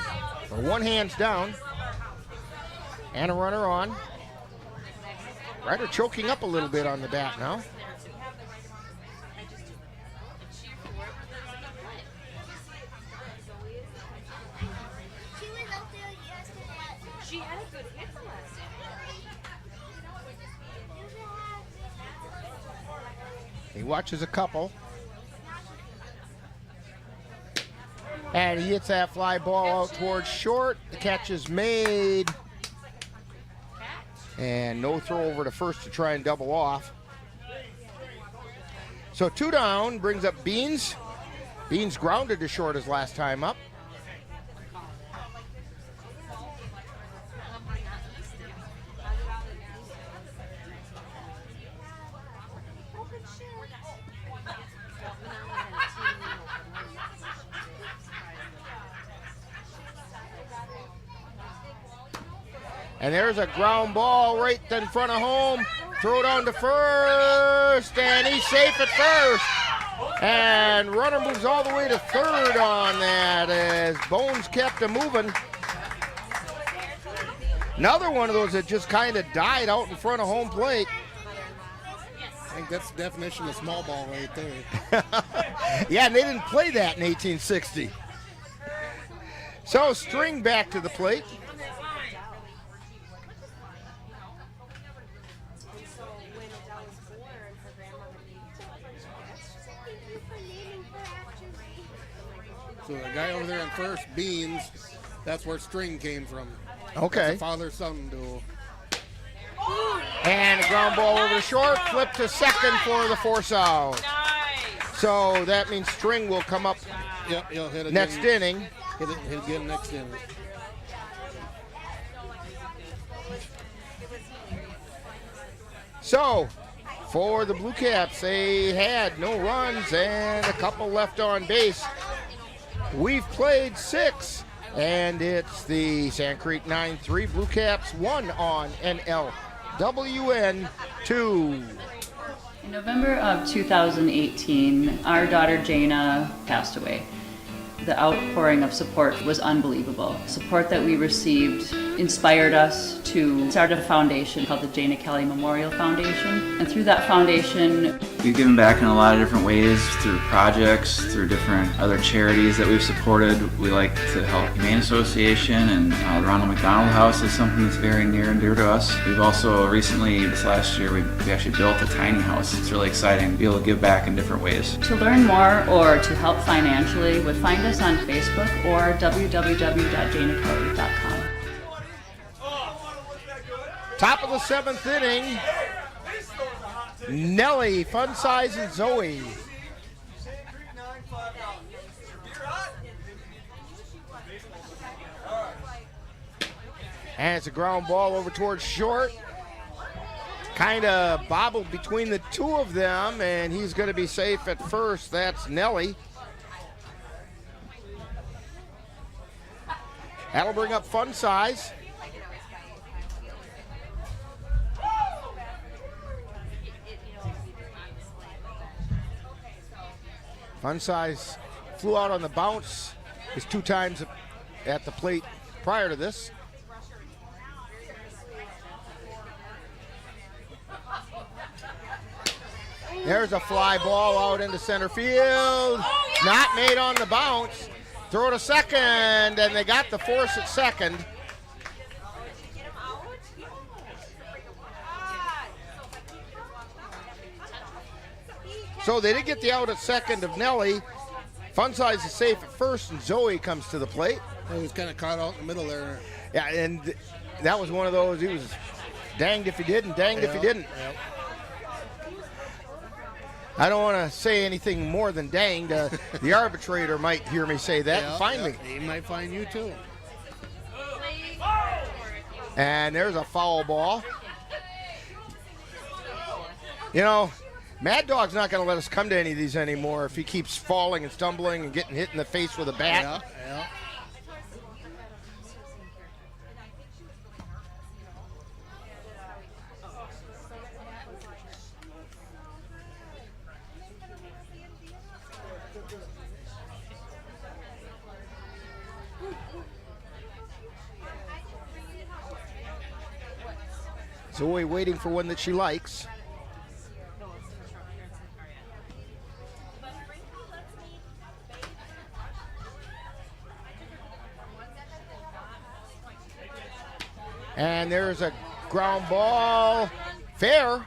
or 1 hands down, and a runner on. Ryder choking up a little bit on the bat now. She had a good hit the last time. He watches a couple. And he hits that fly ball out towards short. The catch is made. And no throw over to first to try and double off. So 2 down brings up Beans. Beans grounded to short his last time up. And there's a ground ball right in front of home. Throw down to first, and he's safe at first. And runner moves all the way to third on that as Bones kept him moving. Another one of those that just kind of died out in front of home plate. I think that's the definition of small ball right there. Yeah, and they didn't play that in 1860. So string back to the plate. So the guy over there on first, Beans, that's where string came from. Okay. That's a father-son duel. And a ground ball over the short, flip to second for the force out. So that means string will come up he'll hit next inning. Hit again next inning. So for the Blue Caps, they had no runs and a couple left on base. We've played 6, and it's the Sand Creek 9-3 Blue Caps 1 on NLWN 2. In November of 2018, our daughter Jana passed away. The outpouring of support was unbelievable. Support that we received inspired us to start a foundation called the Jana Kelly Memorial Foundation. And through that foundation, we've given back in a lot of different ways, through projects, through different other charities that we've supported. We like to help Humane Association, and the Ronald McDonald House is something that's very near and dear to us. We've also recently, this last year, we actually built a tiny house. It's really exciting to be able to give back in different ways. to learn more or to help financially, would find us on Facebook or www.janakelly.com. Top of the 7th inning, Nellie, Fun Size, and Zoe. And it's a ground ball over towards short. Kind of bobbled between the two of them, and he's going to be safe at first. That's Nellie. That'll bring up Fun Size. Fun Size flew out on the bounce. He's 2 times at the plate prior to this. There's a fly ball out into center field. Not made on the bounce. Throw to second, and they got the force at second. So they did get the out at second of Nellie. Fun Size is safe at first, and Zoe comes to the plate. He was kind of caught out in the middle there. Yeah, and that was one of those, he was danged if he did and danged if he didn't. Yep. I don't want to say anything more than danged. The arbitrator might hear me say that and find me. He might find you too. And there's a foul ball. You know, Mad Dog's not going to let us come to any of these anymore if he keeps falling and stumbling and getting hit in the face with a bat. Yeah. Zoe waiting for one that she likes. And there's a ground ball. Fair.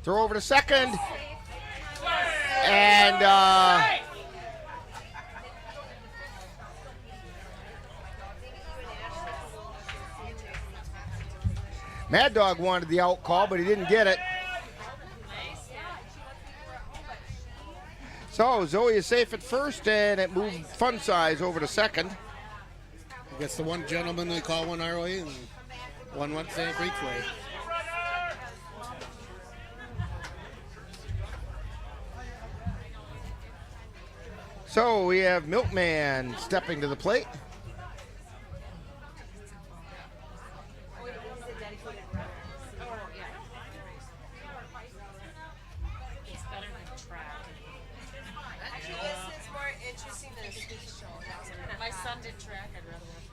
Throw over to second. And Mad Dog wanted the out call, but he didn't get it. So Zoe is safe at first, and it moved Fun Size over to second. I guess the one gentleman they call one our way, and one went Sand Creek's way. So we have Milkman stepping to the plate. My son did track. I'd rather watch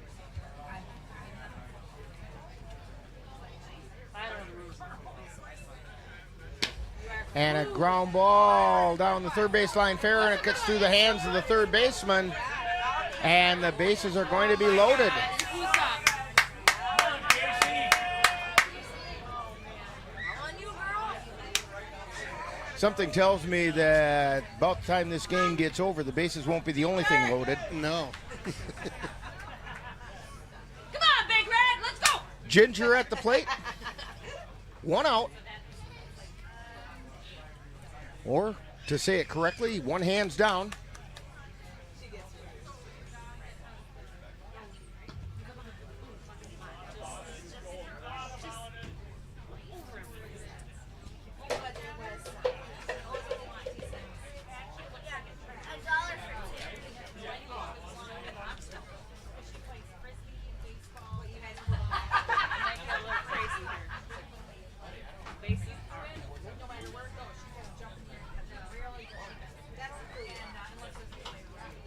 And a ground ball down the third baseline fair, and it gets through the hands of the third baseman. And the bases are going to be loaded. Something tells me that about the time this game gets over, the bases won't be the only thing loaded. No. Come on, Big Red, let's go. Ginger at the plate. 1 out. Or, to say it correctly, 1 hands down.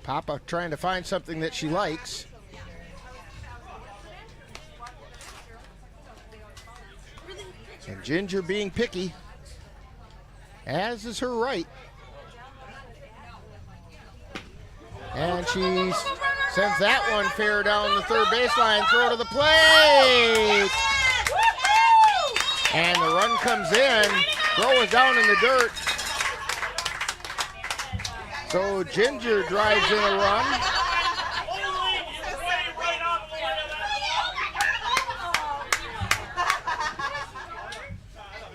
Papa trying to find something that she likes. And Ginger being picky, as is her right. And she sends that one fair down the third baseline, throw to the plate. And the run comes in, throw is down in the dirt. So Ginger drives in a run.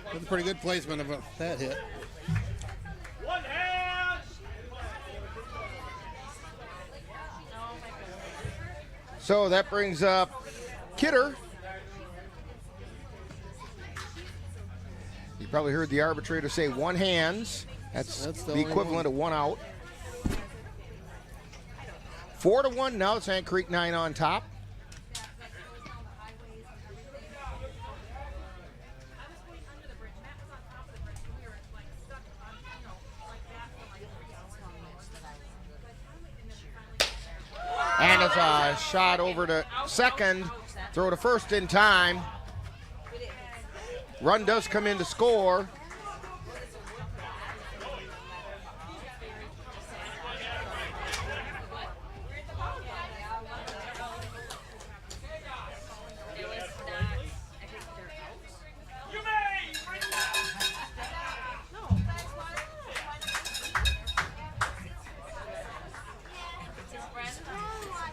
That's a pretty good placement of that hit. So that brings up Kidder. You probably heard the arbitrator say 1 hands. That's the equivalent of 1 out. 4-1 now. Sand Creek 9 on top. And it's a shot over to second. Throw to first in time. Run does come in to score.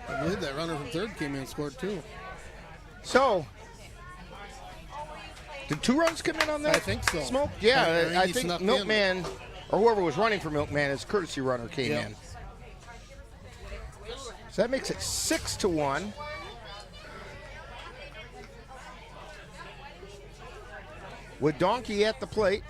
I believe that runner from third came in and scored too. So, did 2 runs come in on that? I think so. Smoke? Yeah, I he think snuck Milkman, or whoever was running for Milkman, his courtesy runner came in. So that makes it 6-1. With Donkey at the plate.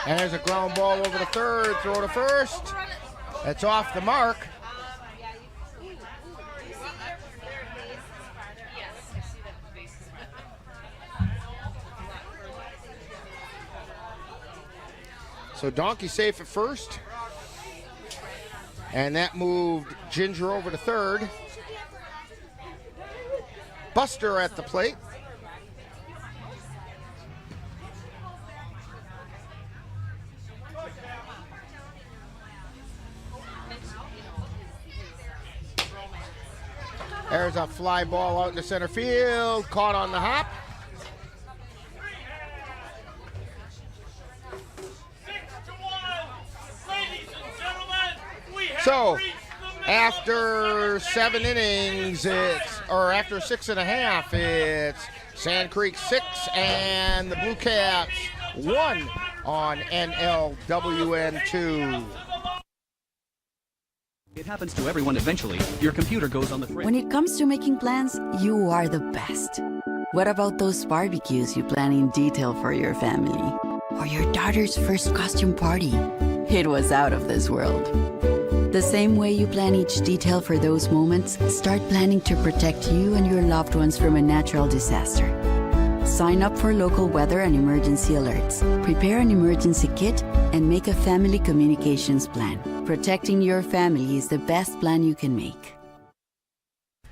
And there's a ground ball over to third, throw to first. That's off the mark. So Donkey safe at first. And that moved Ginger over to third. Buster at the plate. There's a fly ball out into center field, caught on the hop. So, after 7 innings, after 6.5, it's Sand Creek 6 and the Blue Caps 1 on NLWN 2. It happens to everyone eventually. Your computer goes on the fritz. When it comes to making plans, you are the best. What about those barbecues you plan in detail for your family? Or your daughter's first costume party? It was out of this world. The same way you plan each detail for those moments, start planning to protect you and your loved ones from a natural disaster. Sign up for local weather and emergency alerts. Prepare an emergency kit and make a family communications plan. Protecting your family is the best plan you can make.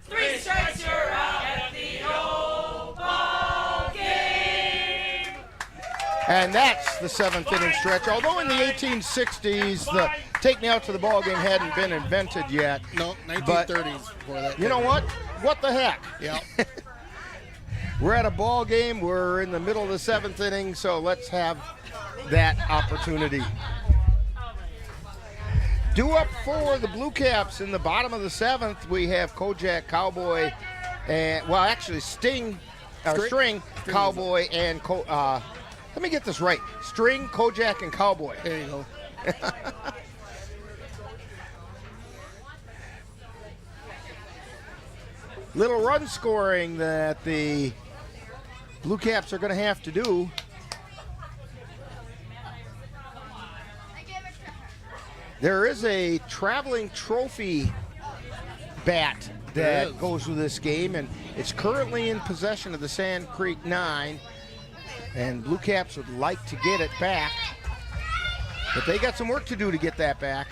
3 strikes, you're out at the old ball game. And that's the 7th inning stretch. Although in the 1860s, the take me out to the ball game hadn't been invented yet. No, but 1930s before that. you know what? What the heck? Yeah. We're at a ball game. We're in the middle of the 7th inning, so let's have that opportunity. Due up for the Blue Caps in the bottom of the 7th, we have Kojak, Cowboy, and well, actually String, Cowboy, and let me get this right. String, Kojak, and Cowboy. There you go. Little run scoring that the Blue Caps are going to have to do. There is a traveling trophy bat that goes with this game, and it's currently in possession of the Sand Creek 9, and Blue Caps would like to get it back, but they got some work to do to get that back.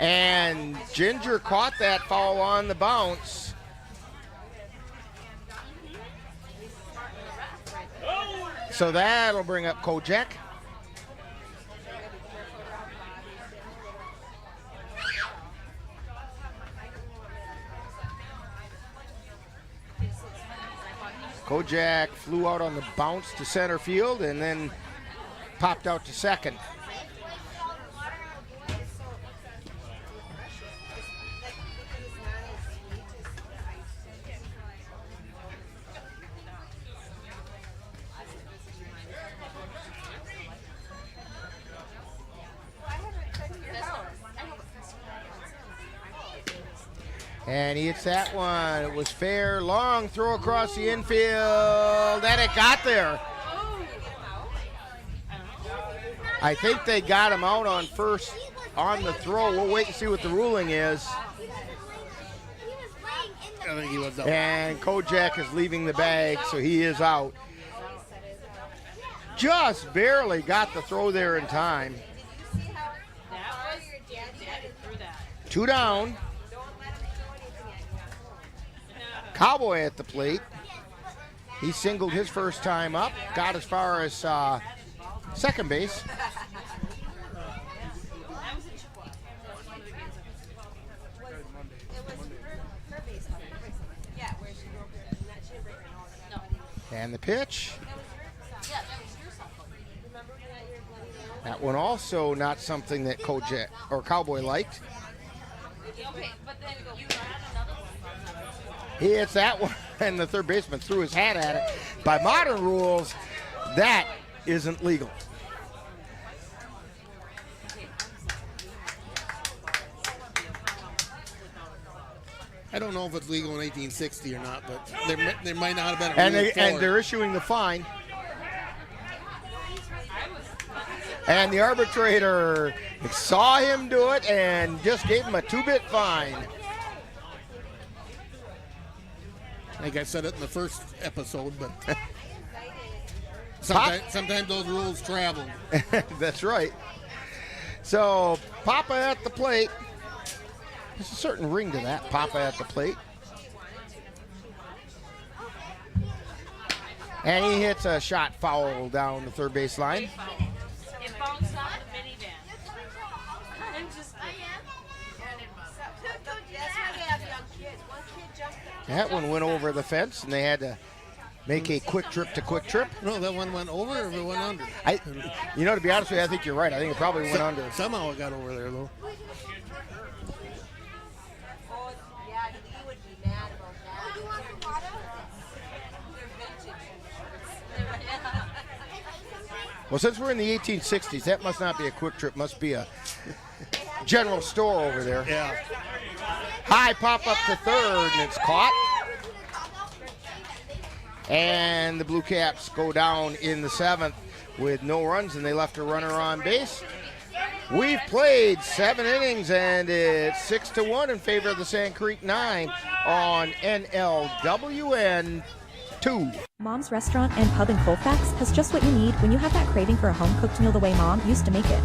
And Ginger caught that foul on the bounce. So that'll bring up Kojak. Kojak flew out on the bounce to center field and then popped out to second. And he hits that one. It was fair. Long throw across the infield. And it got there. I think they got him out on first on the throw. We'll wait and see what the ruling is. I think he was out. And Kojak is leaving the bag, so he is out. Just barely got the throw there in time. 2 down. Cowboy at the plate. He singled his first time up, got as far as second base. And the pitch. That one also not something that Kojak or Cowboy liked. He hits that one, and the third baseman threw his hat at it. By modern rules, that isn't legal. I don't know if it's legal in 1860 or not, but there might not have been a And, rule for it. they're issuing the fine. And the arbitrator saw him do it and just gave him a 2-bit fine. I think I said it in the first episode, but sometimes those rules travel. That's right. So Papa at the plate. There's a certain ring to that, Papa at the plate. And he hits a shot foul down the third base line. It bounced off the minivan. I'm just That one went over the fence, and they had to make a quick trip to quick trip. No, that one went over or it went under? To be honest with you, I think you're right. I think it probably went under. Somehow it got over there, though. Well, since we're in the 1860s, that must not be a quick trip. Must be a general store over there. Yeah. High pop up to third, and it's caught. And the Blue Caps go down in the 7th with no runs, and they left a runner on base. We've played 7 innings, and it's 6-1 in favor of the Sand Creek 9 on NLWN 2. Mom's Restaurant and Pub in Colfax has just what you need when you have that craving for a home-cooked meal the way Mom used to make it.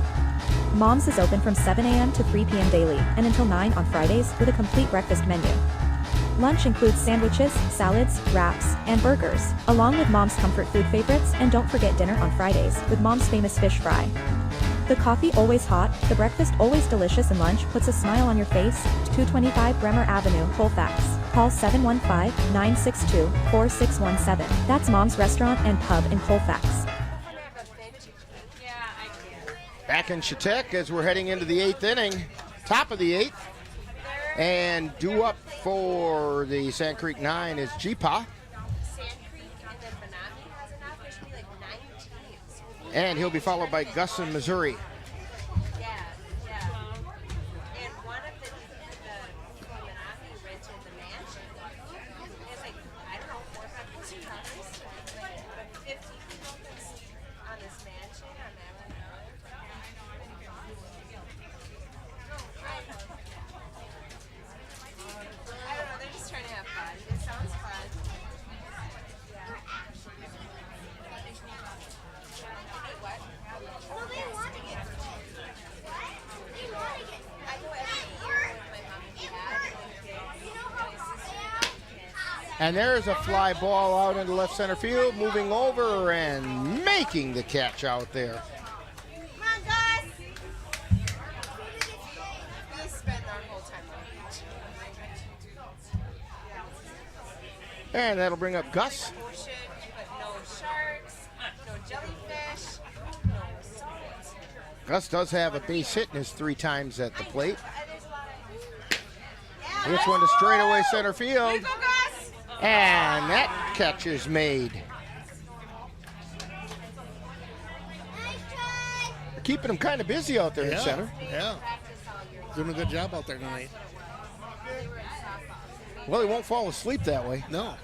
Mom's is open from 7 a.m. to 3 p.m. daily and until 9 on Fridays with a complete breakfast menu. Lunch includes sandwiches, salads, wraps, and burgers, along with Mom's comfort food favorites, and don't forget dinner on Fridays with Mom's famous fish fry. The coffee always hot, the breakfast always delicious, and lunch puts a smile on your face. 225 Bremer Avenue, Colfax. Call 715-962-4617. That's Mom's Restaurant and Pub in Colfax. Back in Chetek as we're heading into the 8th inning, top of the 8th. And due up for the Sand Creek 9 is Jeepa. And he'll be followed by Gus in Missouri. And there's a fly ball out into left center field, moving over and making the catch out there. Come on, Gus! We spent our whole time on the beach. And that'll bring up Gus. Ocean, but no sharks, no jellyfish, no salt. Gus does have a base hit in his 3 times at the plate. This one to straightaway center field. And that catch is made. They're keeping him kind of busy out there in center. Yeah. Doing a good job out there tonight. Well, he won't fall asleep that way. No.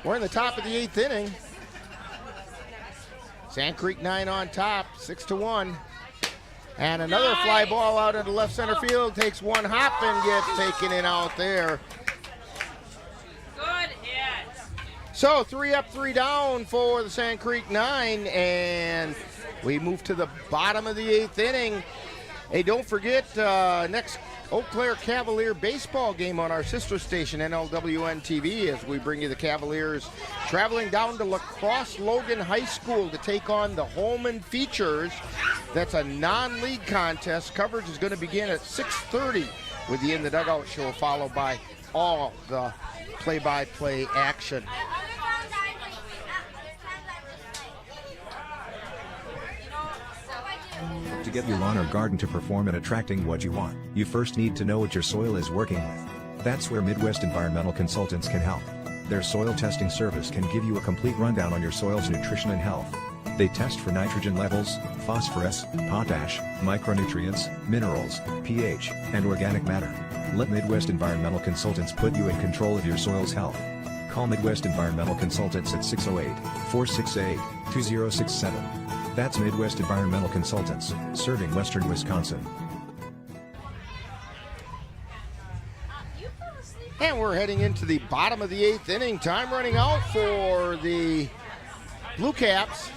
We're in the top of the 8th inning. Sand Creek 9 on top, 6-1. And another fly ball out into left center field. Takes one hop and gets taken in out there. Good hit. So 3 up, 3 down for the Sand Creek 9. And we move to the bottom of the 8th inning. Hey, don't forget, next Eau Claire Cavalier baseball game on our sister station, NLWN TV, as we bring you the Cavaliers traveling down to La Crosse Logan High School to take on the Holman Features. That's a non-league contest. Coverage is going to begin at 6:30 with the In the Dugout show, followed by all the play-by-play action. To get your lawn or garden to perform at attracting what you want, you first need to know what your soil is working with. That's where Midwest Environmental Consultants can help. Their soil testing service can give you a complete rundown on your soil's nutrition and health. They test for nitrogen levels, phosphorus, potash, micronutrients, minerals, pH, and organic matter. Let Midwest Environmental Consultants put you in control of your soil's health. Call Midwest Environmental Consultants at 608-468-2067. That's Midwest Environmental Consultants, serving Western Wisconsin. And we're heading into the bottom of the 8th inning. Time running out for the Blue Caps.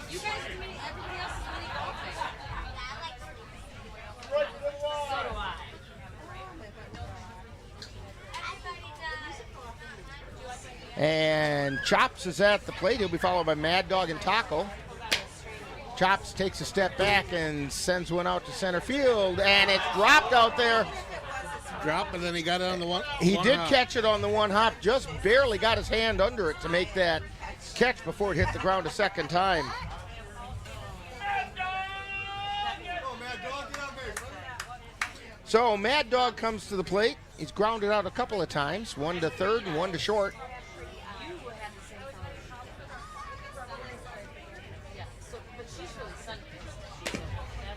And Chops is at the plate. He'll be followed by Mad Dog and Taco. Chops takes a step back and sends one out to center field, and it's dropped out there. Drop, and then he got it on the one. He did catch it on the one hop, just barely got his hand under it to make that catch before it hit the ground a second time. So Mad Dog comes to the plate. He's grounded out a couple of times, one to third and one to short.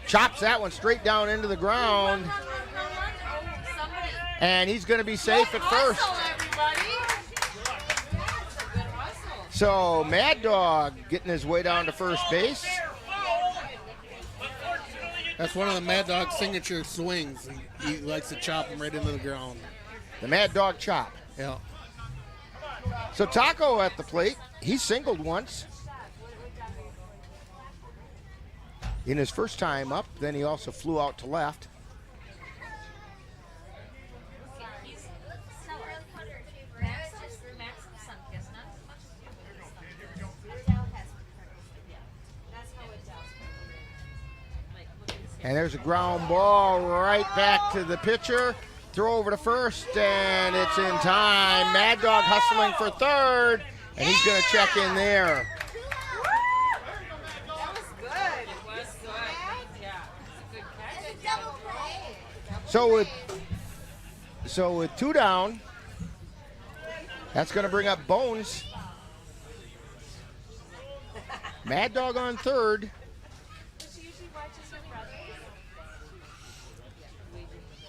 Chops that one straight down into the ground. And he's going to be safe at first. So Mad Dog getting his way down to first base. That's one of the Mad Dog's signature swings. He likes to chop him right into the ground. The Mad Dog chop. Yeah. So Taco at the plate. He singled once in his first time up. Then he also flew out to left. And there's a ground ball right back to the pitcher. Throw over to first, and it's in time. Mad Dog hustling for third, and he's going to check in there. That was good. It was good. Yeah. Good catch. So with two down, that's going to bring up Bones. Mad Dog on third.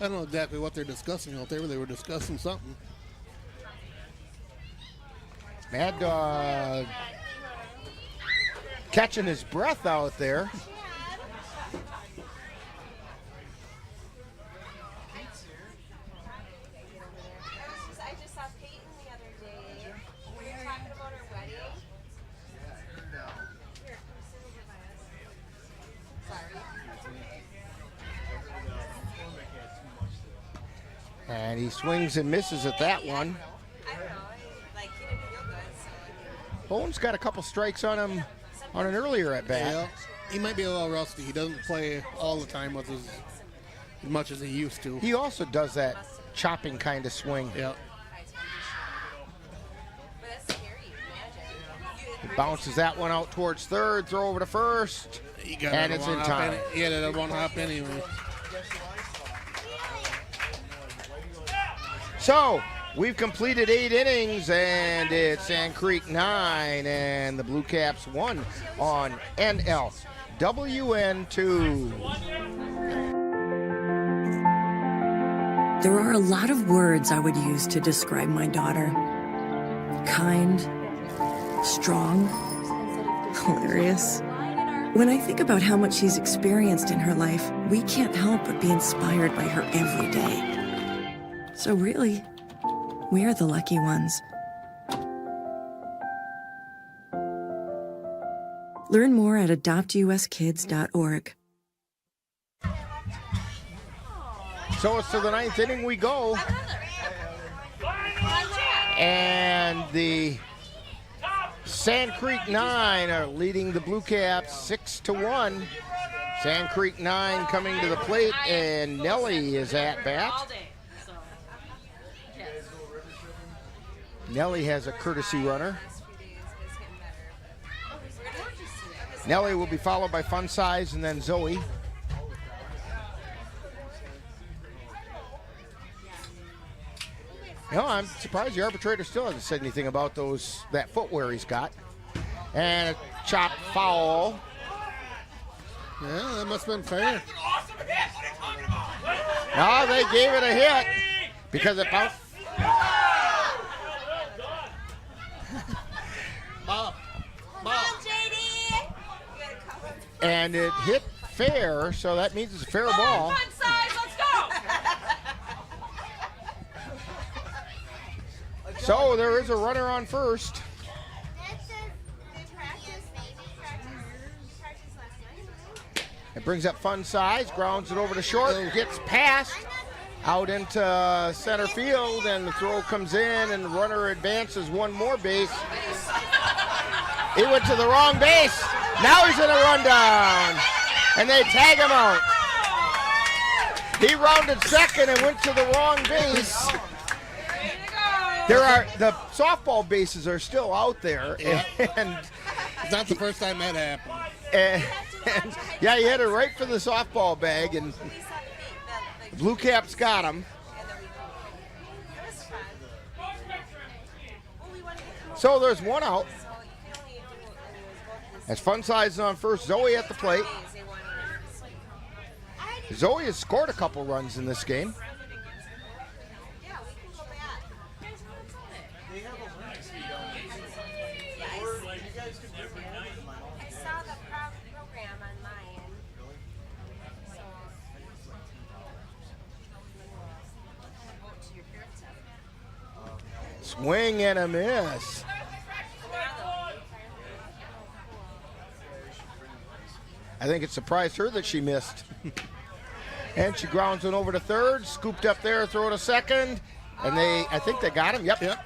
I don't know exactly what they're discussing out there, but they were discussing something. Mad Dog catching his breath out there. I just saw Peyton the other day. We were talking about her wedding. Here, sit over by us. Sorry. And he swings and misses at that one. I don't know. Like, he didn't feel good, so. Bones got a couple strikes on him on an earlier at bat. Yeah, he might be a little rusty. He doesn't play all the time with as much as he used to. He also does that chopping kind of swing. Yeah. He bounces that one out towards third, throw over to first, and it's in time. Yeah, that one hop anyway. So, we've completed 8 innings, and it's Sand Creek 9, and the Blue Caps won on NLWN 2. There are a lot of words I would use to describe my daughter. Kind, strong, hilarious. When I think about how much she's experienced in her life, we can't help but be inspired by her every day. So really, we are the lucky ones. Learn more at adoptuskids.org. So it's to the 9th inning we go. And the Sand Creek 9 are leading the Blue Caps 6-1. Sand Creek 9 coming to the plate, and Nelly is at bat. Nelly has a courtesy runner. Nelly will be followed by Fun Size and then Zoe. No, I'm surprised the arbitrator still hasn't said anything about that footwear he's got. And a chop foul. Yeah, that must have been fair. No, they gave it a hit because it bounced. And it hit fair, so that means it's a fair ball. So there is a runner on first. It brings up Fun Size, grounds it over to short, gets past, out into center field, and the throw comes in, and the runner advances one more base. He went to the wrong base. Now he's in a rundown, and they tag him out. He rounded second and went to the wrong base. The softball bases are still out there, and it's not the first time that happened. And yeah, he hit it right for the softball bag, and Blue Caps got him. So there's one out. As Fun Size is on first, Zoe at the plate. Zoe has scored a couple runs in this game. swing and a miss. I think it surprised her that she missed. And she grounds it over to third, scooped up there, throw it to second, and I think they got him. Yep.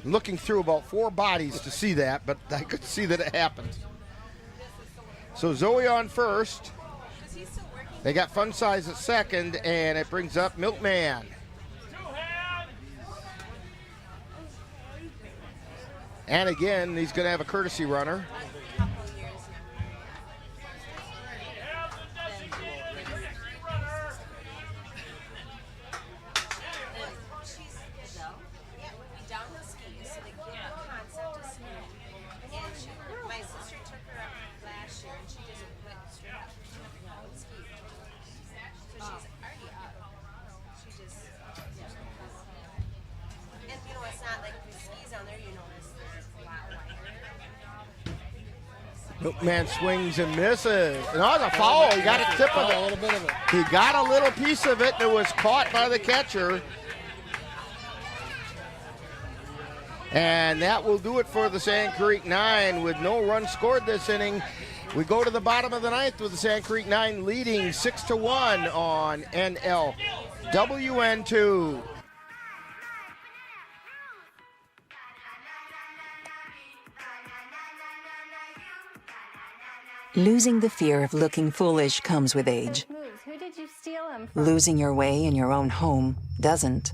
Looking through about 4 bodies to see that, but I could see that it happened. So Zoe on first. They got Fun Size at second, and it brings up Milkman. And again, he's going to have a courtesy runner. Milkman swings and misses. And on a foul, he got a tip of it. A little bit of it. He got a little piece of it that was caught by the catcher. And that will do it for the Sand Creek Nine with no runs scored this inning. We go to the bottom of the ninth with the Sand Creek Nine leading 6-1 on NLWN 2. Losing the fear of looking foolish comes with age. Who did you steal him from? Losing your way in your own home doesn't.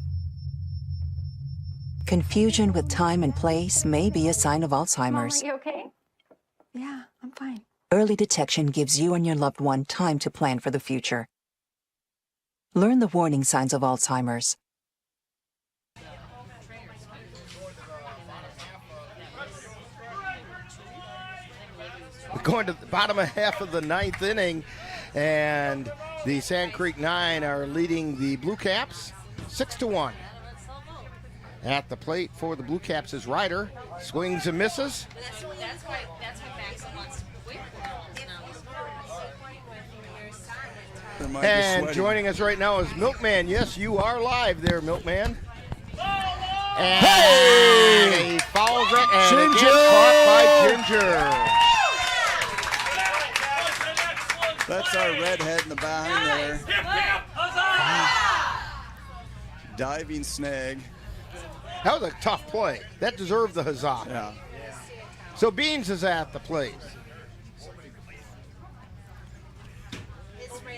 Confusion with time and place may be a sign of Alzheimer's. Mom, are you okay? Yeah, I'm fine. Early detection gives you and your loved one time to plan for the future. Learn the warning signs of Alzheimer's. We're going to the bottom half of the ninth inning, and the Sand Creek Nine are leading the Blue Caps 6-1. At the plate for the Blue Caps is Ryder. Swings and misses. And joining us right now is Milkman. Yes, you are live there, Milkman. And he fouls it, and again caught by Ginger. That's our redhead in the behind there. Diving snag. That was a tough play. That deserved the huzzah. Yeah. So Beans is at the plate.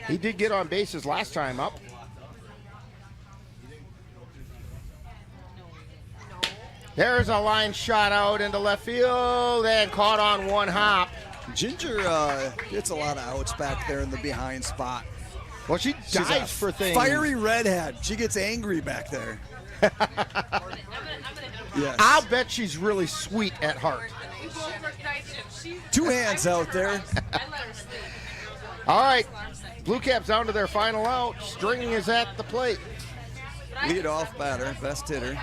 He did get on bases last time up. There's a line shot out into left field and caught on one hop. Ginger gets a lot of outs back there in the behind spot. Well, she dives for things. Fiery redhead. She gets angry back there. Yes. I'll bet she's really sweet at heart. 2 hands out there. All right, Blue Caps down to their final out. String is at the plate. Lead off batter, best hitter.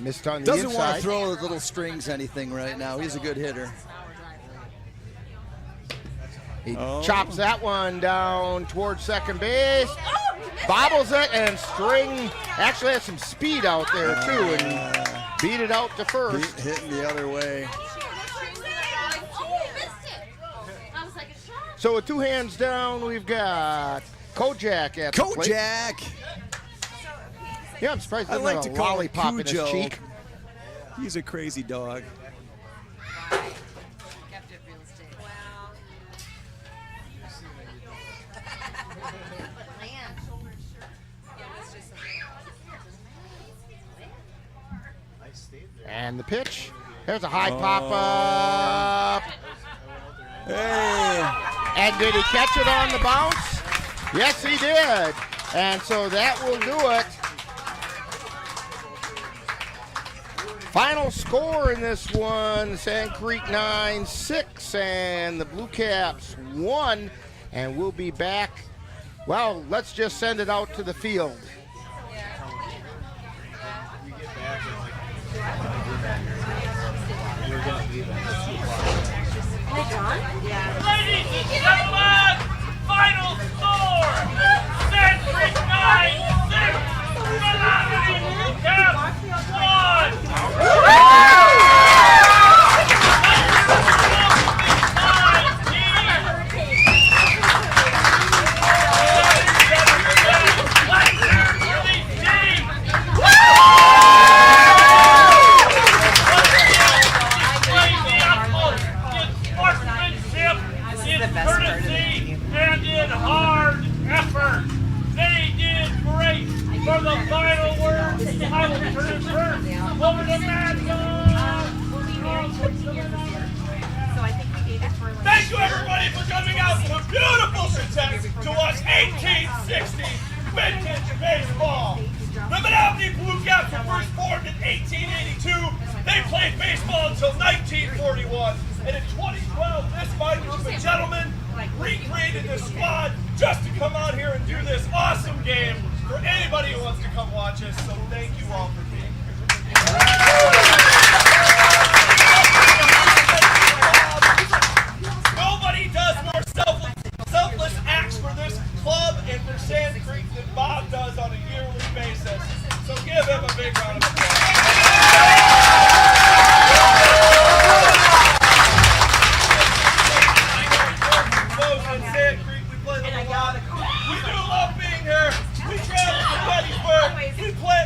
Missed on the Doesn't inside. want to throw the little strings anything right now. He's a good hitter. He chops that one down towards second base. Bobbles it, and String actually has some speed out there too, and beat it out to first. Hitting the other way. So with 2 hands down, we've got Kojak at the plate. Kojak! Yeah, I'm surprised he I doesn't like have to a call lollipop in his Cujo. cheek. He's a crazy dog. And the pitch. There's a high pop up. Hey. And did he catch it on the bounce? Yes, he did. And so that will do it. Final score in this one, Sand Creek 9-6, and the Blue Caps 1. And we'll be back. Well, let's just send it out to the field. Ladies and gentlemen, final score, Sand Creek 9, 6, Menomonie Blue Caps 1. And in hard effort. They did great. For the final words, I will turn it first over to Thank you everybody for coming out to beautiful Chetek to watch 1860 vintage baseball. The Menomonie Blue Caps were first formed in 1882. They played baseball until 1941. And in 2012, this fine group of gentlemen recreated this squad just to come out here and do this awesome game for anybody who wants to come watch us. So thank you all for being here. Nobody does more selfless acts for this club and for Sand Creek than Bob does on a yearly basis. So give him a big round of applause.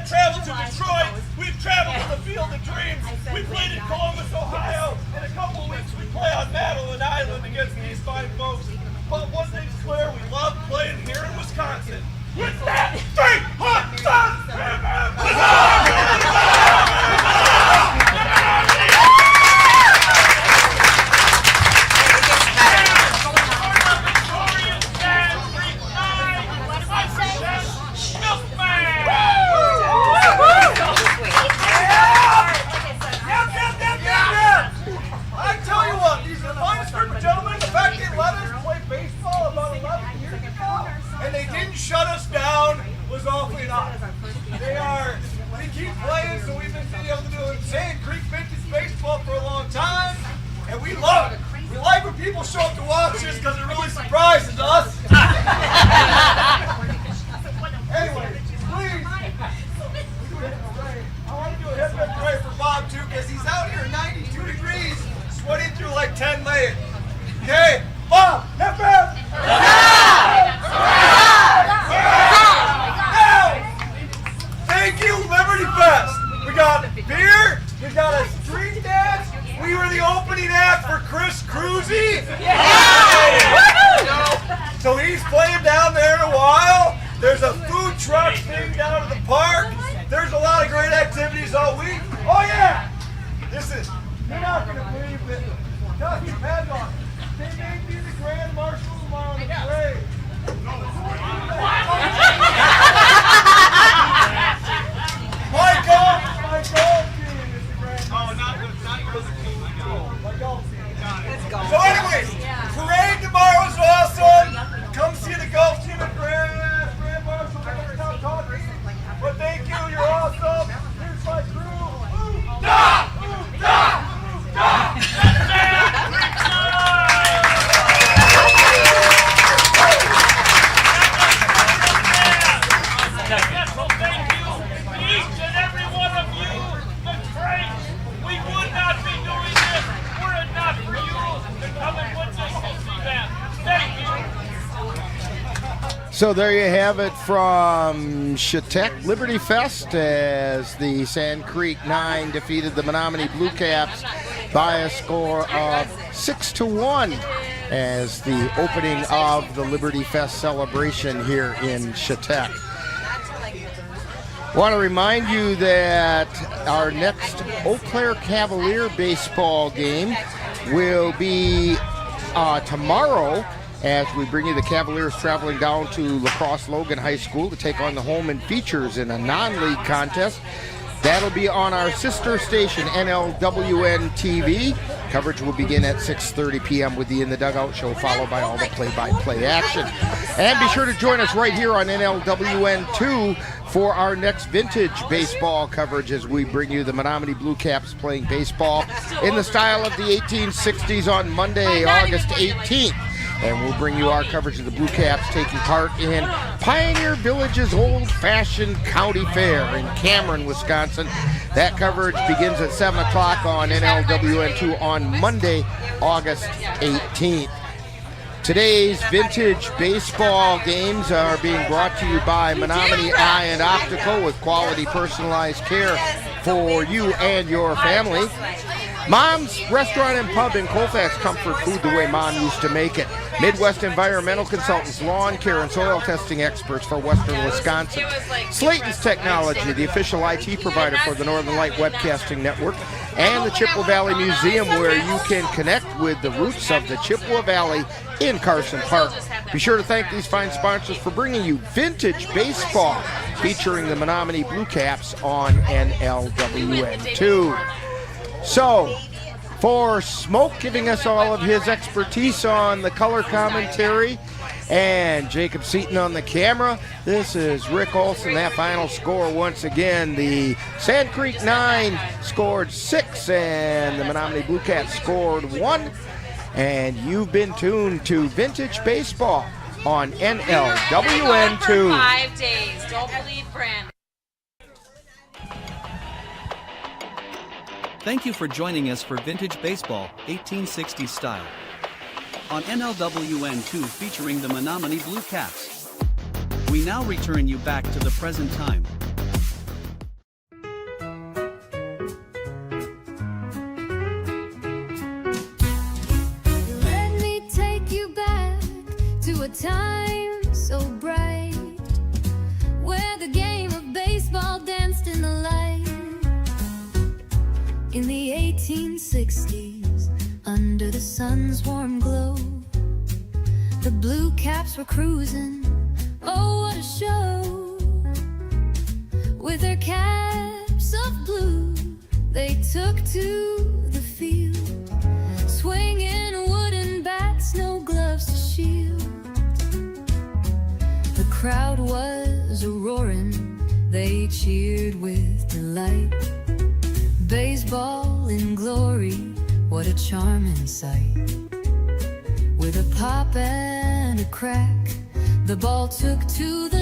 Traveled to Detroit, we've traveled to the Field of Dreams, we played in Columbus, Ohio. In a couple of weeks we play on Madeline Island against these fine folks. But one thing's clear, we love playing here in Wisconsin. With that, 3 hot dogs! Shut us down was awfully nice. We keep playing, so we've been able to do Sand Creek vintage baseball for a long time, and we love it. We like when people show up to watch this because it really surprises us. Anyway, please, I want to do a hip hip hooray for Bob too, because he's out here 92 degrees, sweating through like 10 layers. Okay, Bob, hip hip! Thank you, Liberty Fest. We got beer, we got a street dance. We were the opening act for Chris Cruzy. So he's playing down there in a while. There's a food truck thing down at the park. There's a lot of great activities all week. Oh yeah! You're not going to believe this. Dusty Padlock. They made me the Grand Marshal tomorrow on the parade. My golf team is the Grand Marshal. Oh, not your team. My golf team. So anyways, parade tomorrow is awesome. Come see the golf team at Grand Marshal. But thank you, you're awesome. Here's my crew. So there you have it from Chetek Liberty Fest as the Sand Creek 9 defeated the Menomonie Blue Caps by a score of 6-1 as the opening of the Liberty Fest celebration here in Chetek. Want to remind you that our next Eau Claire Cavalier baseball game will be tomorrow, as we bring you the Cavaliers traveling down to La Crosse Logan High School to take on the Holman Features in a non-league contest. That'll be on our sister station, NLWN TV, Coverage will begin at 6:30 p.m. with the In the Dugout show, followed by all the play-by-play action. And be sure to join us right here on NLWN2 for our next vintage baseball coverage as we bring you the Menomonie Blue Caps playing baseball in the style of the 1860s on Monday, August 18th. And we'll bring you our coverage of the Blue Caps taking part in Pioneer Village's old-fashioned county fair in Cameron, Wisconsin. That coverage begins at 7 o'clock on NLWN2 on Monday, August 18th. Today's vintage baseball games are being brought to you by Menomonie Eye and Optical with quality personalized care for you and your family. Mom's Restaurant and Pub in Colfax, comfort food the way Mom used to make it. Midwest Environmental Consultants, lawn care and soil testing experts for Western Wisconsin. Slayton's Technology, the official IT provider for the Northern Light Webcasting Network. And the Chippewa Valley Museum, where you can connect with the roots of the Chippewa Valley in Carson Park. Be sure to thank these fine sponsors for bringing you vintage baseball featuring the Menomonie Blue Caps on NLWN2. So, for Smoke giving us all of his expertise on the color commentary, and Jacob Seaton on the camera, this is Rick Olson. That final score once again, the Sand Creek 9 scored 6 and the Menomonie Blue Caps scored 1. And you've been tuned to Vintage Baseball on NLWN2. 5 days. Don't believe Brandon. Thank you for joining us for Vintage Baseball, 1860s style. On NLWN2 featuring the Menomonie Blue Caps. We now return you back to the present time. Let me take you back to a time so bright, where the game of baseball danced in the light. In the 1860s, under the sun's warm glow, the Blue Caps were cruising, oh what a show. With their caps of blue, they took to the field, swinging wooden bats, no gloves to shield. The crowd was a-roaring, they cheered with delight. Baseball in glory, what a charming sight. With a pop and a crack, the ball took to the